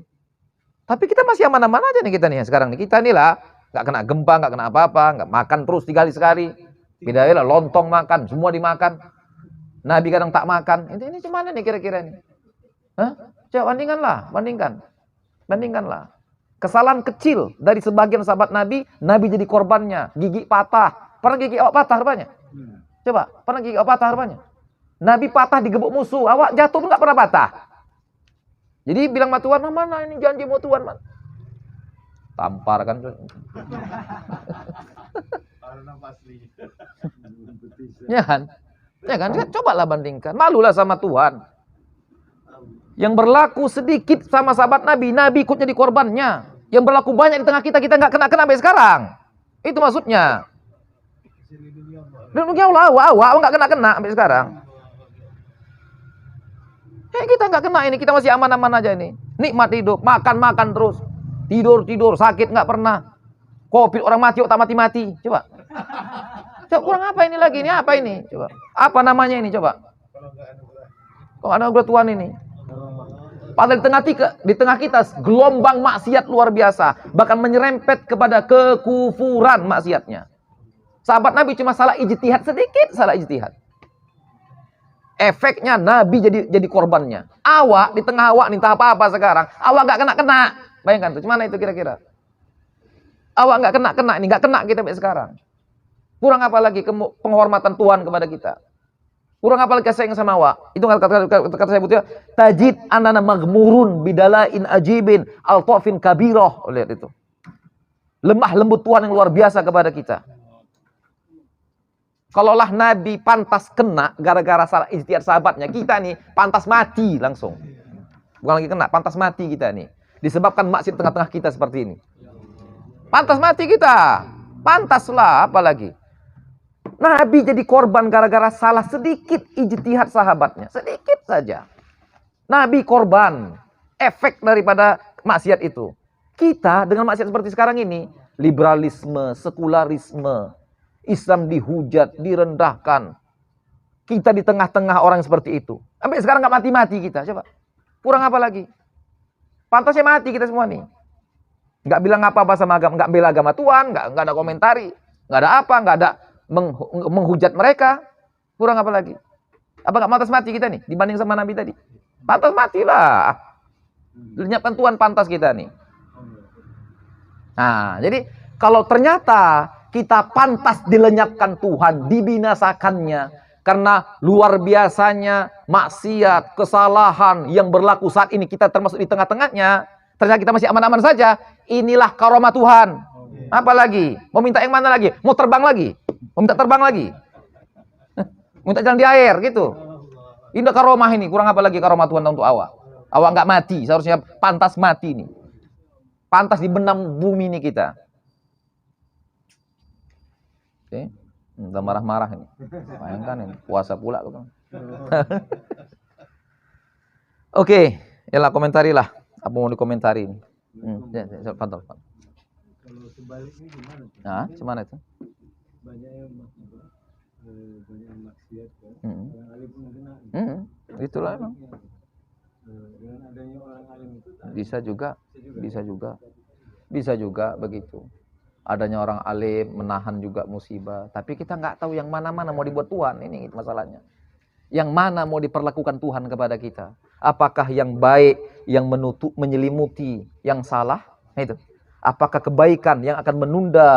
Tapi kita masih aman-aman aja nih kita nih sekarang nih. Kita nih lah, nggak kena gempa, nggak kena apa-apa, nggak makan terus 3 hari sekali. Bedanya lah lontong makan, semua dimakan. Nabi kadang tak makan. Ini gimana nih kira-kira nih? Coba bandingkanlah. Kesalahan kecil dari sebagian sahabat Nabi, Nabi jadi korbannya. Gigi patah. Pernah gigi awak patah rupanya? Coba, pernah gigi awak patah rupanya? Nabi patah digebuk musuh, awak jatuh pun nggak pernah patah. Jadi bilang sama Tuhan, mana ini janji mau Tuhan, man? Tampar kan. Ya kan? Ya kan? Cobalah bandingkan. Malulah sama Tuhan. Yang berlaku sedikit sama sahabat Nabi, Nabi ikut jadi korbannya. Yang berlaku banyak di tengah kita nggak kena-kena sampai sekarang. Itu maksudnya. Dunia Allah, wow, nggak kena sampai sekarang. Kita nggak kena ini, kita masih aman-aman aja ini. Nikmat hidup, makan terus, tidur, sakit nggak pernah. Covid orang mati, tak mati-mati. Coba kurang apa ini lagi? Ini apa ini? Coba, apa namanya ini? Coba. Kok ada anugerah Tuhan ini? Padahal di tengah kita gelombang maksiat luar biasa, bahkan menyerempet kepada kekufuran maksiatnya. Sahabat Nabi cuma salah ijtihad sedikit, efeknya Nabi jadi korbannya. Awak di tengah awak nih, entah apa sekarang, awak nggak kena. Bayangkan tuh, gimana itu kira-kira? Awak nggak kena ini, nggak kena kita sampai sekarang. Kurang apa lagi penghormatan Tuhan kepada kita? Kurang apa lagi sayang sama awak? Itu kata saya butuh. Tajid anana magmurun bidalain ajibin altafin kabirah. Lihat itu. Lemah lembut Tuhan yang luar biasa kepada kita. Kalaulah Nabi pantas kena gara-gara salah ijtihad sahabatnya, kita nih pantas mati langsung. Bukan lagi kena, pantas mati kita nih. Disebabkan maksiat tengah-tengah kita seperti ini. Pantas mati kita. Pantaslah, apalagi. Nabi jadi korban gara-gara salah sedikit ijtihad sahabatnya. Sedikit saja. Nabi korban. Efek daripada maksiat itu. Kita dengan maksiat seperti sekarang ini, liberalisme, sekularisme, Islam dihujat, direndahkan. Kita di tengah-tengah orang seperti itu. Sampai sekarang nggak mati-mati kita. Coba. Kurang apa lagi? Pantasnya mati kita semua nih. Nggak bilang apa-apa sama agama, nggak bela agama Tuhan, nggak ada komentari, nggak ada apa, nggak ada menghujat mereka. Kurang apa lagi? Apa nggak pantas mati kita nih dibanding sama Nabi tadi? Pantas matilah. Lenyapkan Tuhan pantas kita nih. Nah, jadi kalau ternyata kita pantas dilenyapkan Tuhan, dibinasakannya karena luar biasanya maksiat, kesalahan yang berlaku saat ini, kita termasuk di tengah-tengahnya, ternyata kita masih aman-aman saja. Inilah karomah Tuhan. Apa lagi? Mau minta yang mana lagi? Mau terbang lagi? Mau minta terbang lagi? Minta jalan di air gitu. Ini karomah ini, kurang apa lagi karomah Tuhan untuk awak? Awak nggak mati, seharusnya pantas mati nih. Pantas di benam bumi ini kita. Oke, udah marah-marah ini. Bayangkan ini, puasa pula. Oke, yalah komentari lah. Apa mau dikomentari ini? Pantau. Kalau sebaliknya gimana? Nah, gimana itu? Banyak yang maksiat kan. Yang alif pun kena. Itulah emang. Dengan adanya orang alim itu Bisa juga, bisa juga begitu. Adanya orang alim menahan juga musibah, tapi kita nggak tahu yang mana-mana mau dibuat Tuhan, ini masalahnya. Yang mana mau diperlakukan Tuhan kepada kita? Apakah yang baik yang menyelimuti yang salah? Nah, itu. Apakah kebaikan yang akan menunda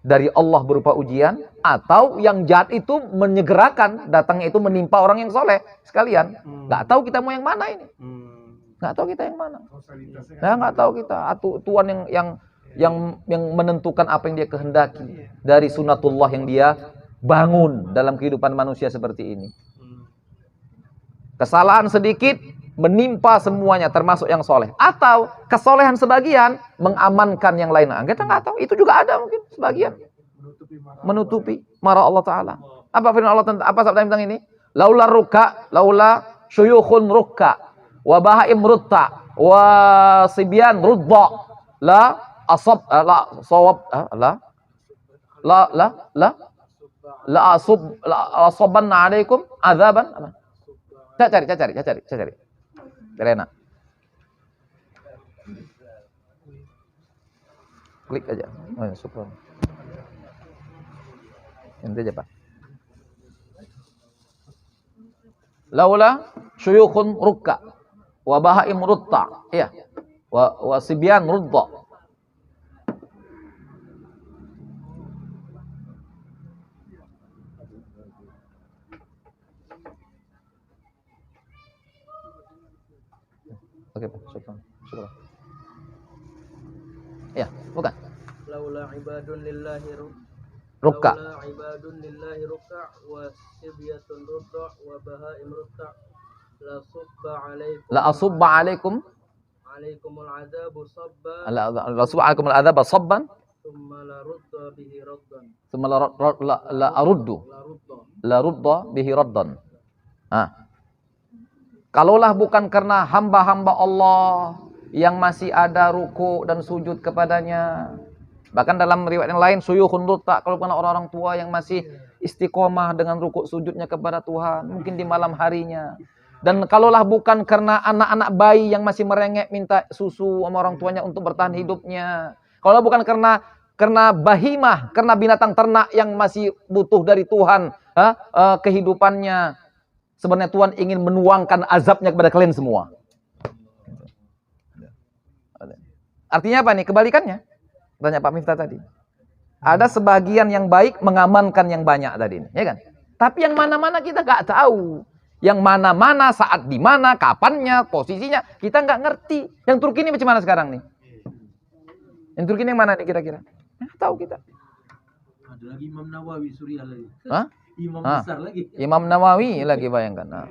dari Allah berupa ujian, atau yang jahat itu menyegerakan datangnya itu menimpa orang yang soleh sekalian? Nggak tahu kita mau yang mana ini. Nggak tahu kita yang mana. Nah, nggak tahu kita. Tuhan yang menentukan apa yang dia kehendaki dari sunatullah yang dia bangun dalam kehidupan manusia seperti ini. Kesalahan sedikit menimpa semuanya termasuk yang soleh, atau kesolehan sebagian mengamankan yang lain. Kita nggak tahu, itu juga ada mungkin sebagian menutupi marah Allah Ta'ala. Apa firman Allah tentang, apa sabda tentang ini? Laula syuyukhun rukka wa bahaim rutta wa sibyan rudda la asab la sawab la asabanna alaikum azaban. Saya cari. Enak. Klik aja. Oh, ya, syukur. Ini aja, Pak. Laula syuyukhun rukka wa bahaim rutta. Iya. Wa sibyan rudda. Oke, Pak. Syukur. Ya, bukan. Laula ibadun lillahi Rukka. Laula ibadun lillahi rukka wa sibyatun rukka wa bahaim rukka la asubba alaikum alaikumul adabu sabba la asubba alaikum al-adzaba sabban thumma la rudda bihi raddan thumma la rudda bihi raddan. Kalaulah bukan karena hamba-hamba Allah yang masih ada ruku dan sujud kepadanya. Bahkan dalam riwayat yang lain, suyukhun rutta, kalau bukan orang-orang tua yang masih istiqomah dengan ruku sujudnya kepada Tuhan, mungkin di malam harinya. Dan kalaulah bukan karena anak-anak bayi yang masih merengek minta susu sama orang tuanya untuk bertahan hidupnya. Kalau bukan karena bahimah, karena binatang ternak yang masih butuh dari Tuhan kehidupannya. Sebenarnya Tuhan ingin menuangkan azabnya kepada kalian semua. Artinya apa nih? Kebalikannya. Tanya Pak Miftah tadi. Ada sebagian yang baik mengamankan yang banyak tadi. Ya kan? Tapi yang mana-mana kita nggak tahu. Yang mana-mana, saat di mana, kapannya, posisinya. Kita nggak ngerti. Yang Turki ini macam mana sekarang nih? Yang Turki ini yang mana nih kira-kira? Nggak tahu kita. Ada lagi Imam Nawawi Suriah lagi. Hah? Imam besar lagi. Imam Nawawi lagi, bayangkan. Nah,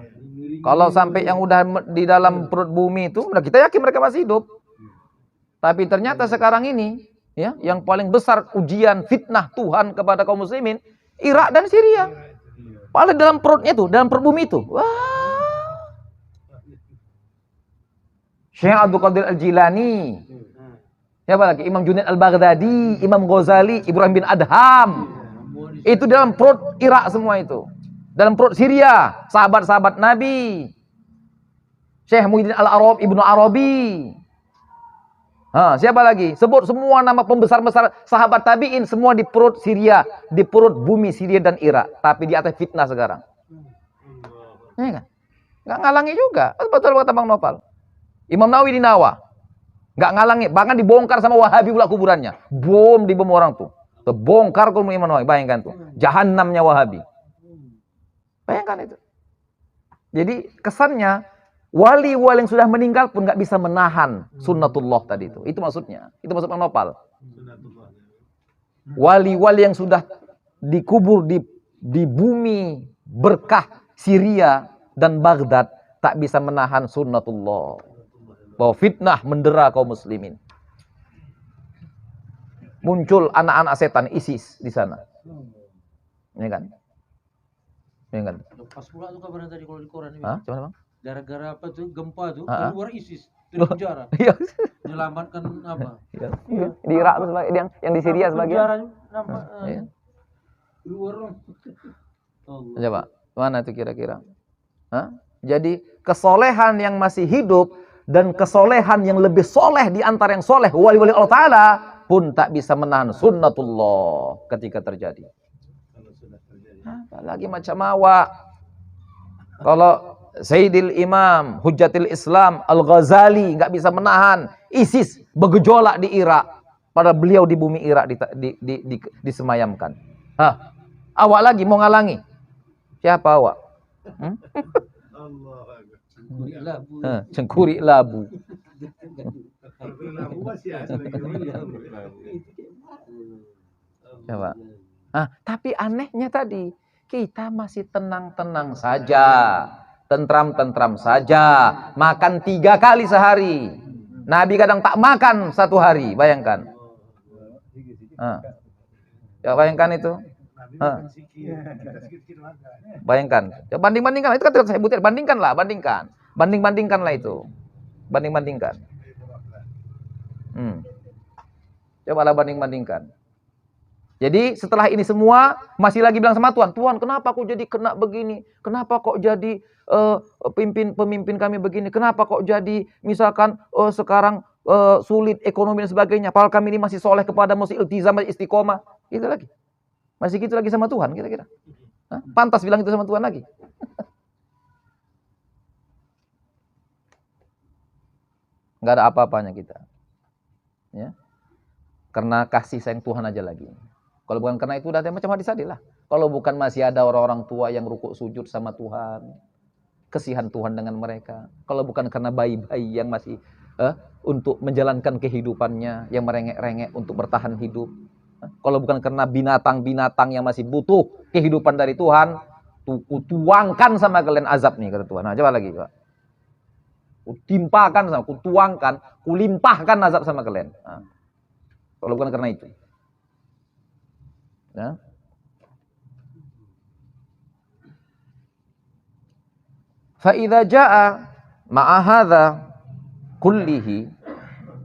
kalau sampai yang udah di dalam perut bumi itu, kita yakin mereka masih hidup. Tapi ternyata sekarang ini, ya, yang paling besar ujian fitnah Tuhan kepada kaum muslimin, Irak dan Syria. Paling dalam perutnya tuh, dalam perut bumi itu. Wah. Syekh Abdul Qadir Al-Jilani. Siapa lagi? Imam Junaid Al-Baghdadi, Imam Ghazali, Ibrahim bin Adham. Itu dalam perut Irak semua itu. Dalam perut Syria, sahabat-sahabat Nabi. Syekh Muhyiddin Al-Arabi, Ibnu Arabi. Siapa lagi? Sebut semua nama pembesar-besar sahabat tabi'in, semua di perut Syria, di perut bumi Syria dan Irak. Tapi di atas fitnah sekarang. Ya kan? Nggak ngalangi juga. Betul kata Bang Nopal. Imam Nawawi di Nawa. Nggak ngalangi. Bahkan dibongkar sama Wahabi pula kuburannya. Bom orang tuh. Terbongkar kalau Imam Nawawi, bayangkan tuh. Jahannamnya Wahabi. Bayangkan itu. Jadi kesannya wali-wali yang sudah meninggal pun nggak bisa menahan sunnatullah tadi itu. Itu maksudnya. Itu maksud Bang Nopal. Wali-wali yang sudah dikubur di bumi berkah Syria dan Baghdad tak bisa menahan sunnatullah. Bahwa fitnah mendera kaum muslimin. Muncul anak-anak setan ISIS di sana. Ini kan? Ini kan? Pas pula tuh kabarnya tadi kalau di koran ini. Hah? Gimana, Bang? Gara-gara apa tuh gempa tuh keluar ISIS dari penjara. Iya. Menyelamatkan apa? Iya. Di Irak tuh yang di Syria sebagian. Iya. Keluar dong. Coba, mana itu kira-kira? Hah? Jadi kesolehan yang masih hidup dan kesolehan yang lebih soleh di antara yang soleh wali-wali Allah Ta'ala pun tak bisa menahan sunnatullah ketika terjadi. Apalagi macam awak. Kalau Sayyidil Imam, Hujjatil Islam, Al-Ghazali nggak bisa menahan ISIS bergejolak di Irak. Pada beliau di bumi Irak disemayamkan. Hah? Awak lagi mau ngalangi? Siapa awak? Cengkurik labu. Coba. Tapi anehnya tadi, kita masih tenang-tenang saja, tentram-tentram saja, makan 3 kali sehari. Nabi kadang tak makan 1 hari, bayangkan. Ya bayangkan itu. Bayangkan. Ya, banding-bandingkan, itu kan saya butir, bandingkanlah itu. Banding-bandingkan. Cobalah banding-bandingkan. Jadi setelah ini semua masih lagi bilang sama Tuhan, Tuhan kenapa kok jadi kena begini? Kenapa kok jadi pemimpin kami begini? Kenapa kok jadi misalkan sekarang sulit ekonomi dan sebagainya? Padahal kami ini masih soleh kepada masih iltizam, masih istiqomah. Gitu lagi. Masih gitu lagi sama Tuhan kira-kira. Pantas bilang itu sama Tuhan lagi. Nggak ada apa-apanya kita. Ya. Karena kasih sayang Tuhan aja lagi. Kalau bukan karena itu udah ada macam hadis tadi lah. Kalau bukan masih ada orang-orang tua yang rukuk sujud sama Tuhan, kasihan Tuhan dengan mereka. Kalau bukan karena bayi-bayi yang masih untuk menjalankan kehidupannya, yang merengek-rengek untuk bertahan hidup. Kalau bukan karena binatang-binatang yang masih butuh kehidupan dari Tuhan, tuangkan sama kalian azab nih kata Tuhan. Nah, coba lagi, coba. Kutimpakan sama, kutuangkan, kulimpahkan azab sama kalian. Nah, kalau bukan karena itu. Ya. Fa idza jaa ma'a hadza kullihi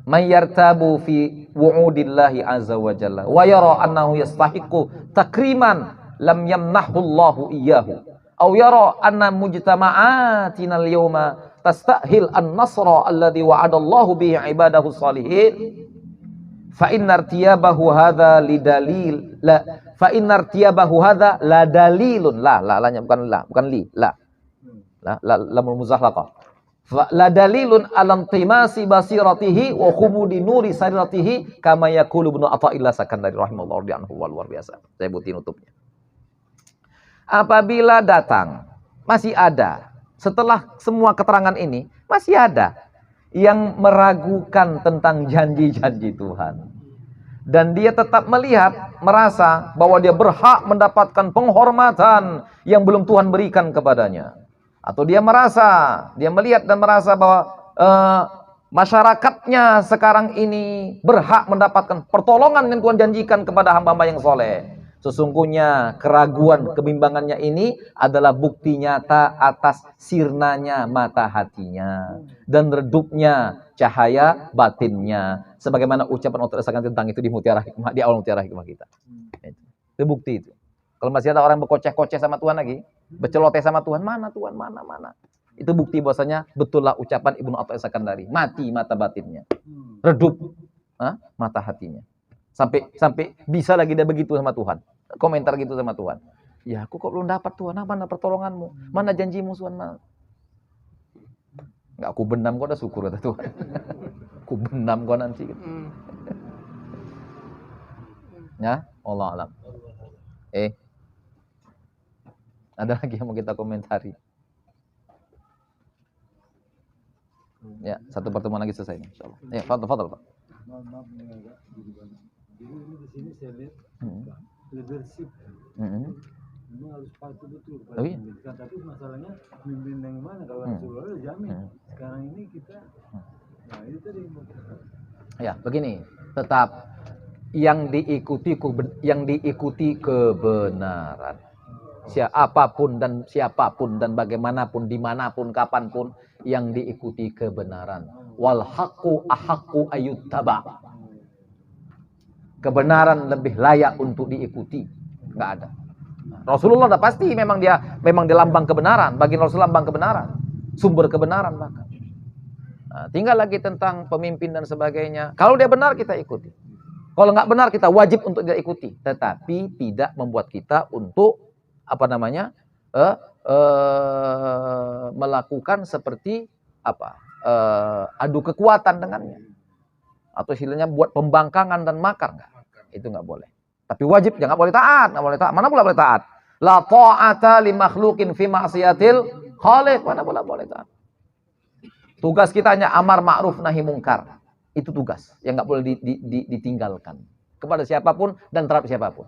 man yartabu fi wu'udillahi azza wa jalla wa yara annahu yastahiqqu takriman lam yamnahu Allahu iyyahu aw yara anna mujtama'atina al-yawma tastahil an-nasra alladhi wa'ada Allahu bihi 'ibadahu shalihin fa inna irtiyabahu hadza lidalil la fa inna irtiyabahu hadza la dalilun la-nya bukan li la lamul muzahlaqa fa la dalilun alam timasi basiratihi wa khumudi nuri sariratihi kama yaqulu ibnu Athaillah Sakandari rahimahullah anhu luar biasa. Saya butin nutupnya. Apabila datang masih ada setelah semua keterangan ini masih ada yang meragukan tentang janji-janji Tuhan. Dan dia tetap melihat, merasa bahwa dia berhak mendapatkan penghormatan yang belum Tuhan berikan kepadanya. Atau dia merasa, dia melihat dan merasa bahwa masyarakatnya sekarang ini berhak mendapatkan pertolongan yang Tuhan janjikan kepada hamba-hamba yang soleh. Sesungguhnya keraguan, kebimbangannya ini adalah bukti nyata atas sirnanya mata hatinya dan redupnya cahaya batinnya. Sebagaimana ucapan Ustaz Sakan tentang itu di Mutiara Hikmah, di awal Mutiara Hikmah kita. Itu bukti itu. Kalau masih ada orang berkoceh-koceh sama Tuhan lagi, berceloteh sama Tuhan, mana Tuhan, mana. Itu bukti bahwasanya betullah ucapan Ibnu Athaillah Sakandari, mati mata batinnya, redup mata hatinya. Sampai bisa lagi dia begitu sama Tuhan. Komentar gitu sama Tuhan. Ya aku kok belum dapat Tuhan, mana pertolonganmu? Mana janjimu Tuhan? Enggak, aku benam kok udah syukur kata Tuhan. Aku benam kok nanti. Gitu. Ya, Allah alam. Ada lagi yang mau kita komentari? Ya, satu pertemuan lagi selesai insyaallah. Ya, fadhal Pak. Maaf nih agak jadi banyak. Jadi ini di sini saya lihat leadership. Memang harus patuh betul pada pendidikan. Tapi masalahnya pemimpin yang mana kalau Rasulullah udah jamin. Sekarang ini kita, nah itu tadi. Ya, begini. Tetap yang diikuti kebenaran. Siapapun dan bagaimanapun, dimanapun, kapanpun yang diikuti kebenaran. Wal haqqu ahaqqu ayyuttaba. Kebenaran lebih layak untuk diikuti. Enggak ada. Rasulullah udah pasti memang dia lambang kebenaran, bagi Rasul lambang kebenaran. sumber kebenaran bahkan. Nah, tinggal lagi tentang pemimpin dan sebagainya. Kalau dia benar kita ikuti. Kalau nggak benar kita wajib untuk tidak ikuti. Tetapi tidak membuat kita untuk melakukan seperti adu kekuatan dengannya. Atau istilahnya buat pembangkangan dan makar, enggak. Itu enggak boleh. Tapi wajib jangan boleh taat, enggak boleh taat. Mana pula boleh taat? La ta'ata li makhluqin fi ma'siyatil khaliq. Mana pula boleh taat. Tugas kita hanya amar ma'ruf nahi mungkar. Itu tugas yang enggak boleh ditinggalkan kepada siapapun dan terhadap siapapun.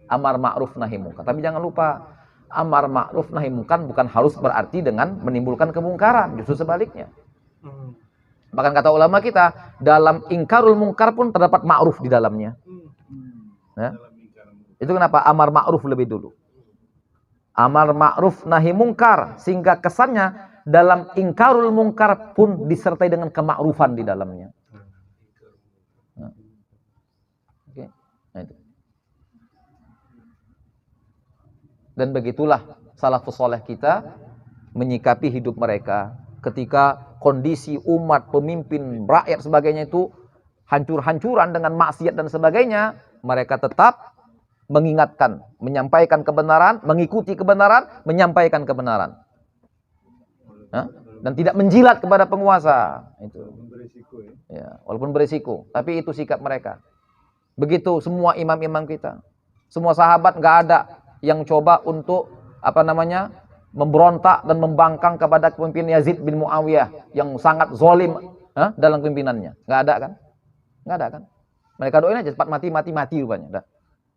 Amar ma'ruf nahi mungkar. Tapi jangan lupa, amar ma'ruf nahi mungkar bukan harus berarti dengan menimbulkan kemungkaran, justru sebaliknya. Bahkan kata ulama kita, dalam ingkarul mungkar pun terdapat ma'ruf di dalamnya. Ya? Itu kenapa amar ma'ruf lebih dulu. Amar ma'ruf nahi mungkar, sehingga kesannya dalam ingkarul mungkar pun disertai dengan kemakrufan di dalamnya. Nah. Oke. Nah, itu. Dan begitulah salafus saleh kita menyikapi hidup mereka ketika kondisi umat, pemimpin, rakyat sebagainya itu hancur-hancuran dengan maksiat dan sebagainya, mereka tetap mengingatkan, menyampaikan kebenaran, mengikuti kebenaran, menyampaikan kebenaran. Dan tidak menjilat kepada penguasa. Itu. Ya, walaupun berisiko, tapi itu sikap mereka. Begitu semua imam-imam kita. Semua sahabat nggak ada yang coba untuk memberontak dan membangkang kepada pemimpin Yazid bin Muawiyah yang sangat zalim dalam pimpinannya. Nggak ada kan? Nggak ada kan? Mereka doain aja cepat mati rupanya. Dah.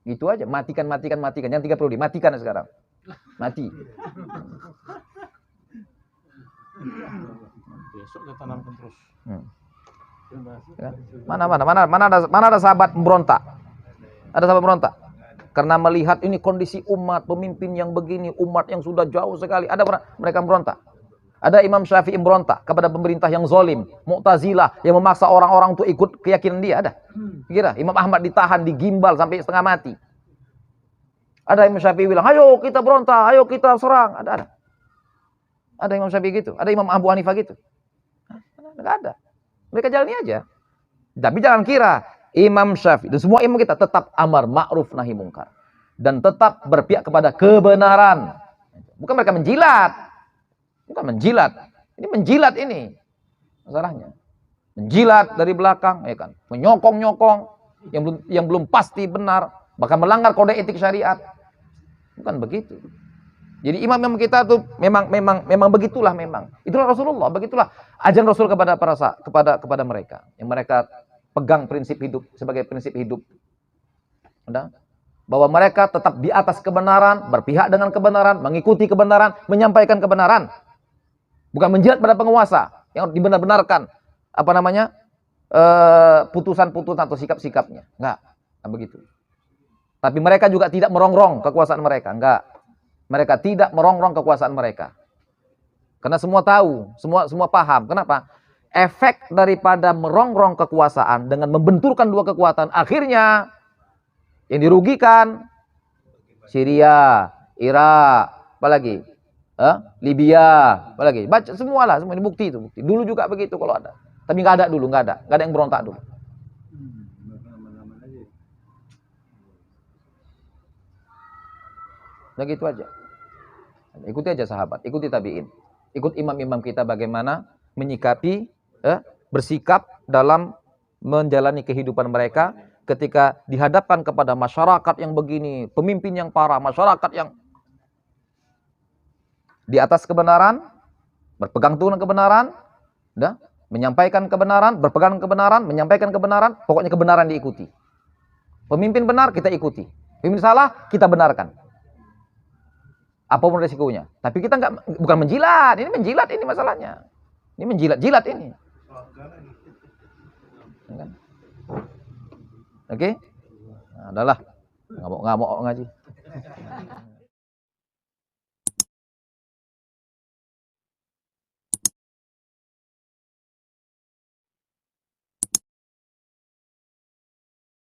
Gitu aja, matikan. Yang 3 periode, matikan sekarang. Mati. Besok kita tanamkan terus. Ya. Mana ada sahabat memberontak? Ada sahabat memberontak? Karena melihat ini kondisi umat, pemimpin yang begini, umat yang sudah jauh sekali. Ada mereka memberontak. Ada Imam Syafi'i memberontak kepada pemerintah yang zalim, Mu'tazilah yang memaksa orang-orang untuk ikut keyakinan dia. Ada. Kira Imam Ahmad ditahan, digimbal sampai setengah mati. Ada Imam Syafi'i bilang, ayo kita berontak, ayo kita serang. Ada. Ada Imam Syafi'i gitu. Ada Imam Abu Hanifah gitu. Enggak ada. Mereka jalani aja. Tapi jangan kira Imam Syafi'i dan semua imam kita tetap amar ma'ruf nahi mungkar dan tetap berpihak kepada kebenaran. Bukan mereka menjilat. Bukan menjilat. Ini menjilat ini. Masalahnya. Menjilat dari belakang, ya kan. Menyokong-nyokong yang belum pasti benar, bahkan melanggar kode etik syariat. Bukan begitu. Jadi imam-imam kita tuh memang begitulah memang. Itulah Rasulullah, begitulah ajaran Rasul kepada mereka. Yang mereka pegang prinsip hidup sebagai prinsip hidup. Bahwa mereka tetap di atas kebenaran, berpihak dengan kebenaran, mengikuti kebenaran, menyampaikan kebenaran. Bukan menjilat pada penguasa yang dibenar-benarkan putusan-putusan atau sikap-sikapnya. Enggak begitu. Tapi mereka juga tidak merongrong kekuasaan mereka, enggak. Mereka tidak merongrong kekuasaan mereka. Karena semua tahu, semua paham. Kenapa? Efek daripada merongrong kekuasaan dengan membenturkan dua kekuatan, akhirnya yang dirugikan Syria, Irak, apalagi Libya, apalagi baca semualah, semua ini bukti itu bukti. Dulu juga begitu kalau ada, tapi nggak ada yang berontak dulu. Nah gitu aja. Ikuti aja sahabat, ikuti tabi'in, ikut imam-imam kita bagaimana menyikapi, bersikap dalam menjalani kehidupan mereka ketika dihadapkan kepada masyarakat yang begini, pemimpin yang parah, masyarakat yang di atas kebenaran, berpegang teguh dengan kebenaran, menyampaikan kebenaran, berpegang kebenaran, menyampaikan kebenaran, pokoknya kebenaran diikuti. Pemimpin benar kita ikuti, pemimpin salah kita benarkan. Apapun resikonya. Tapi kita bukan menjilat, ini menjilat ini masalahnya. Ini menjilat-jilat ini. Oke? Nah, udahlah. Nggak mau ngaji.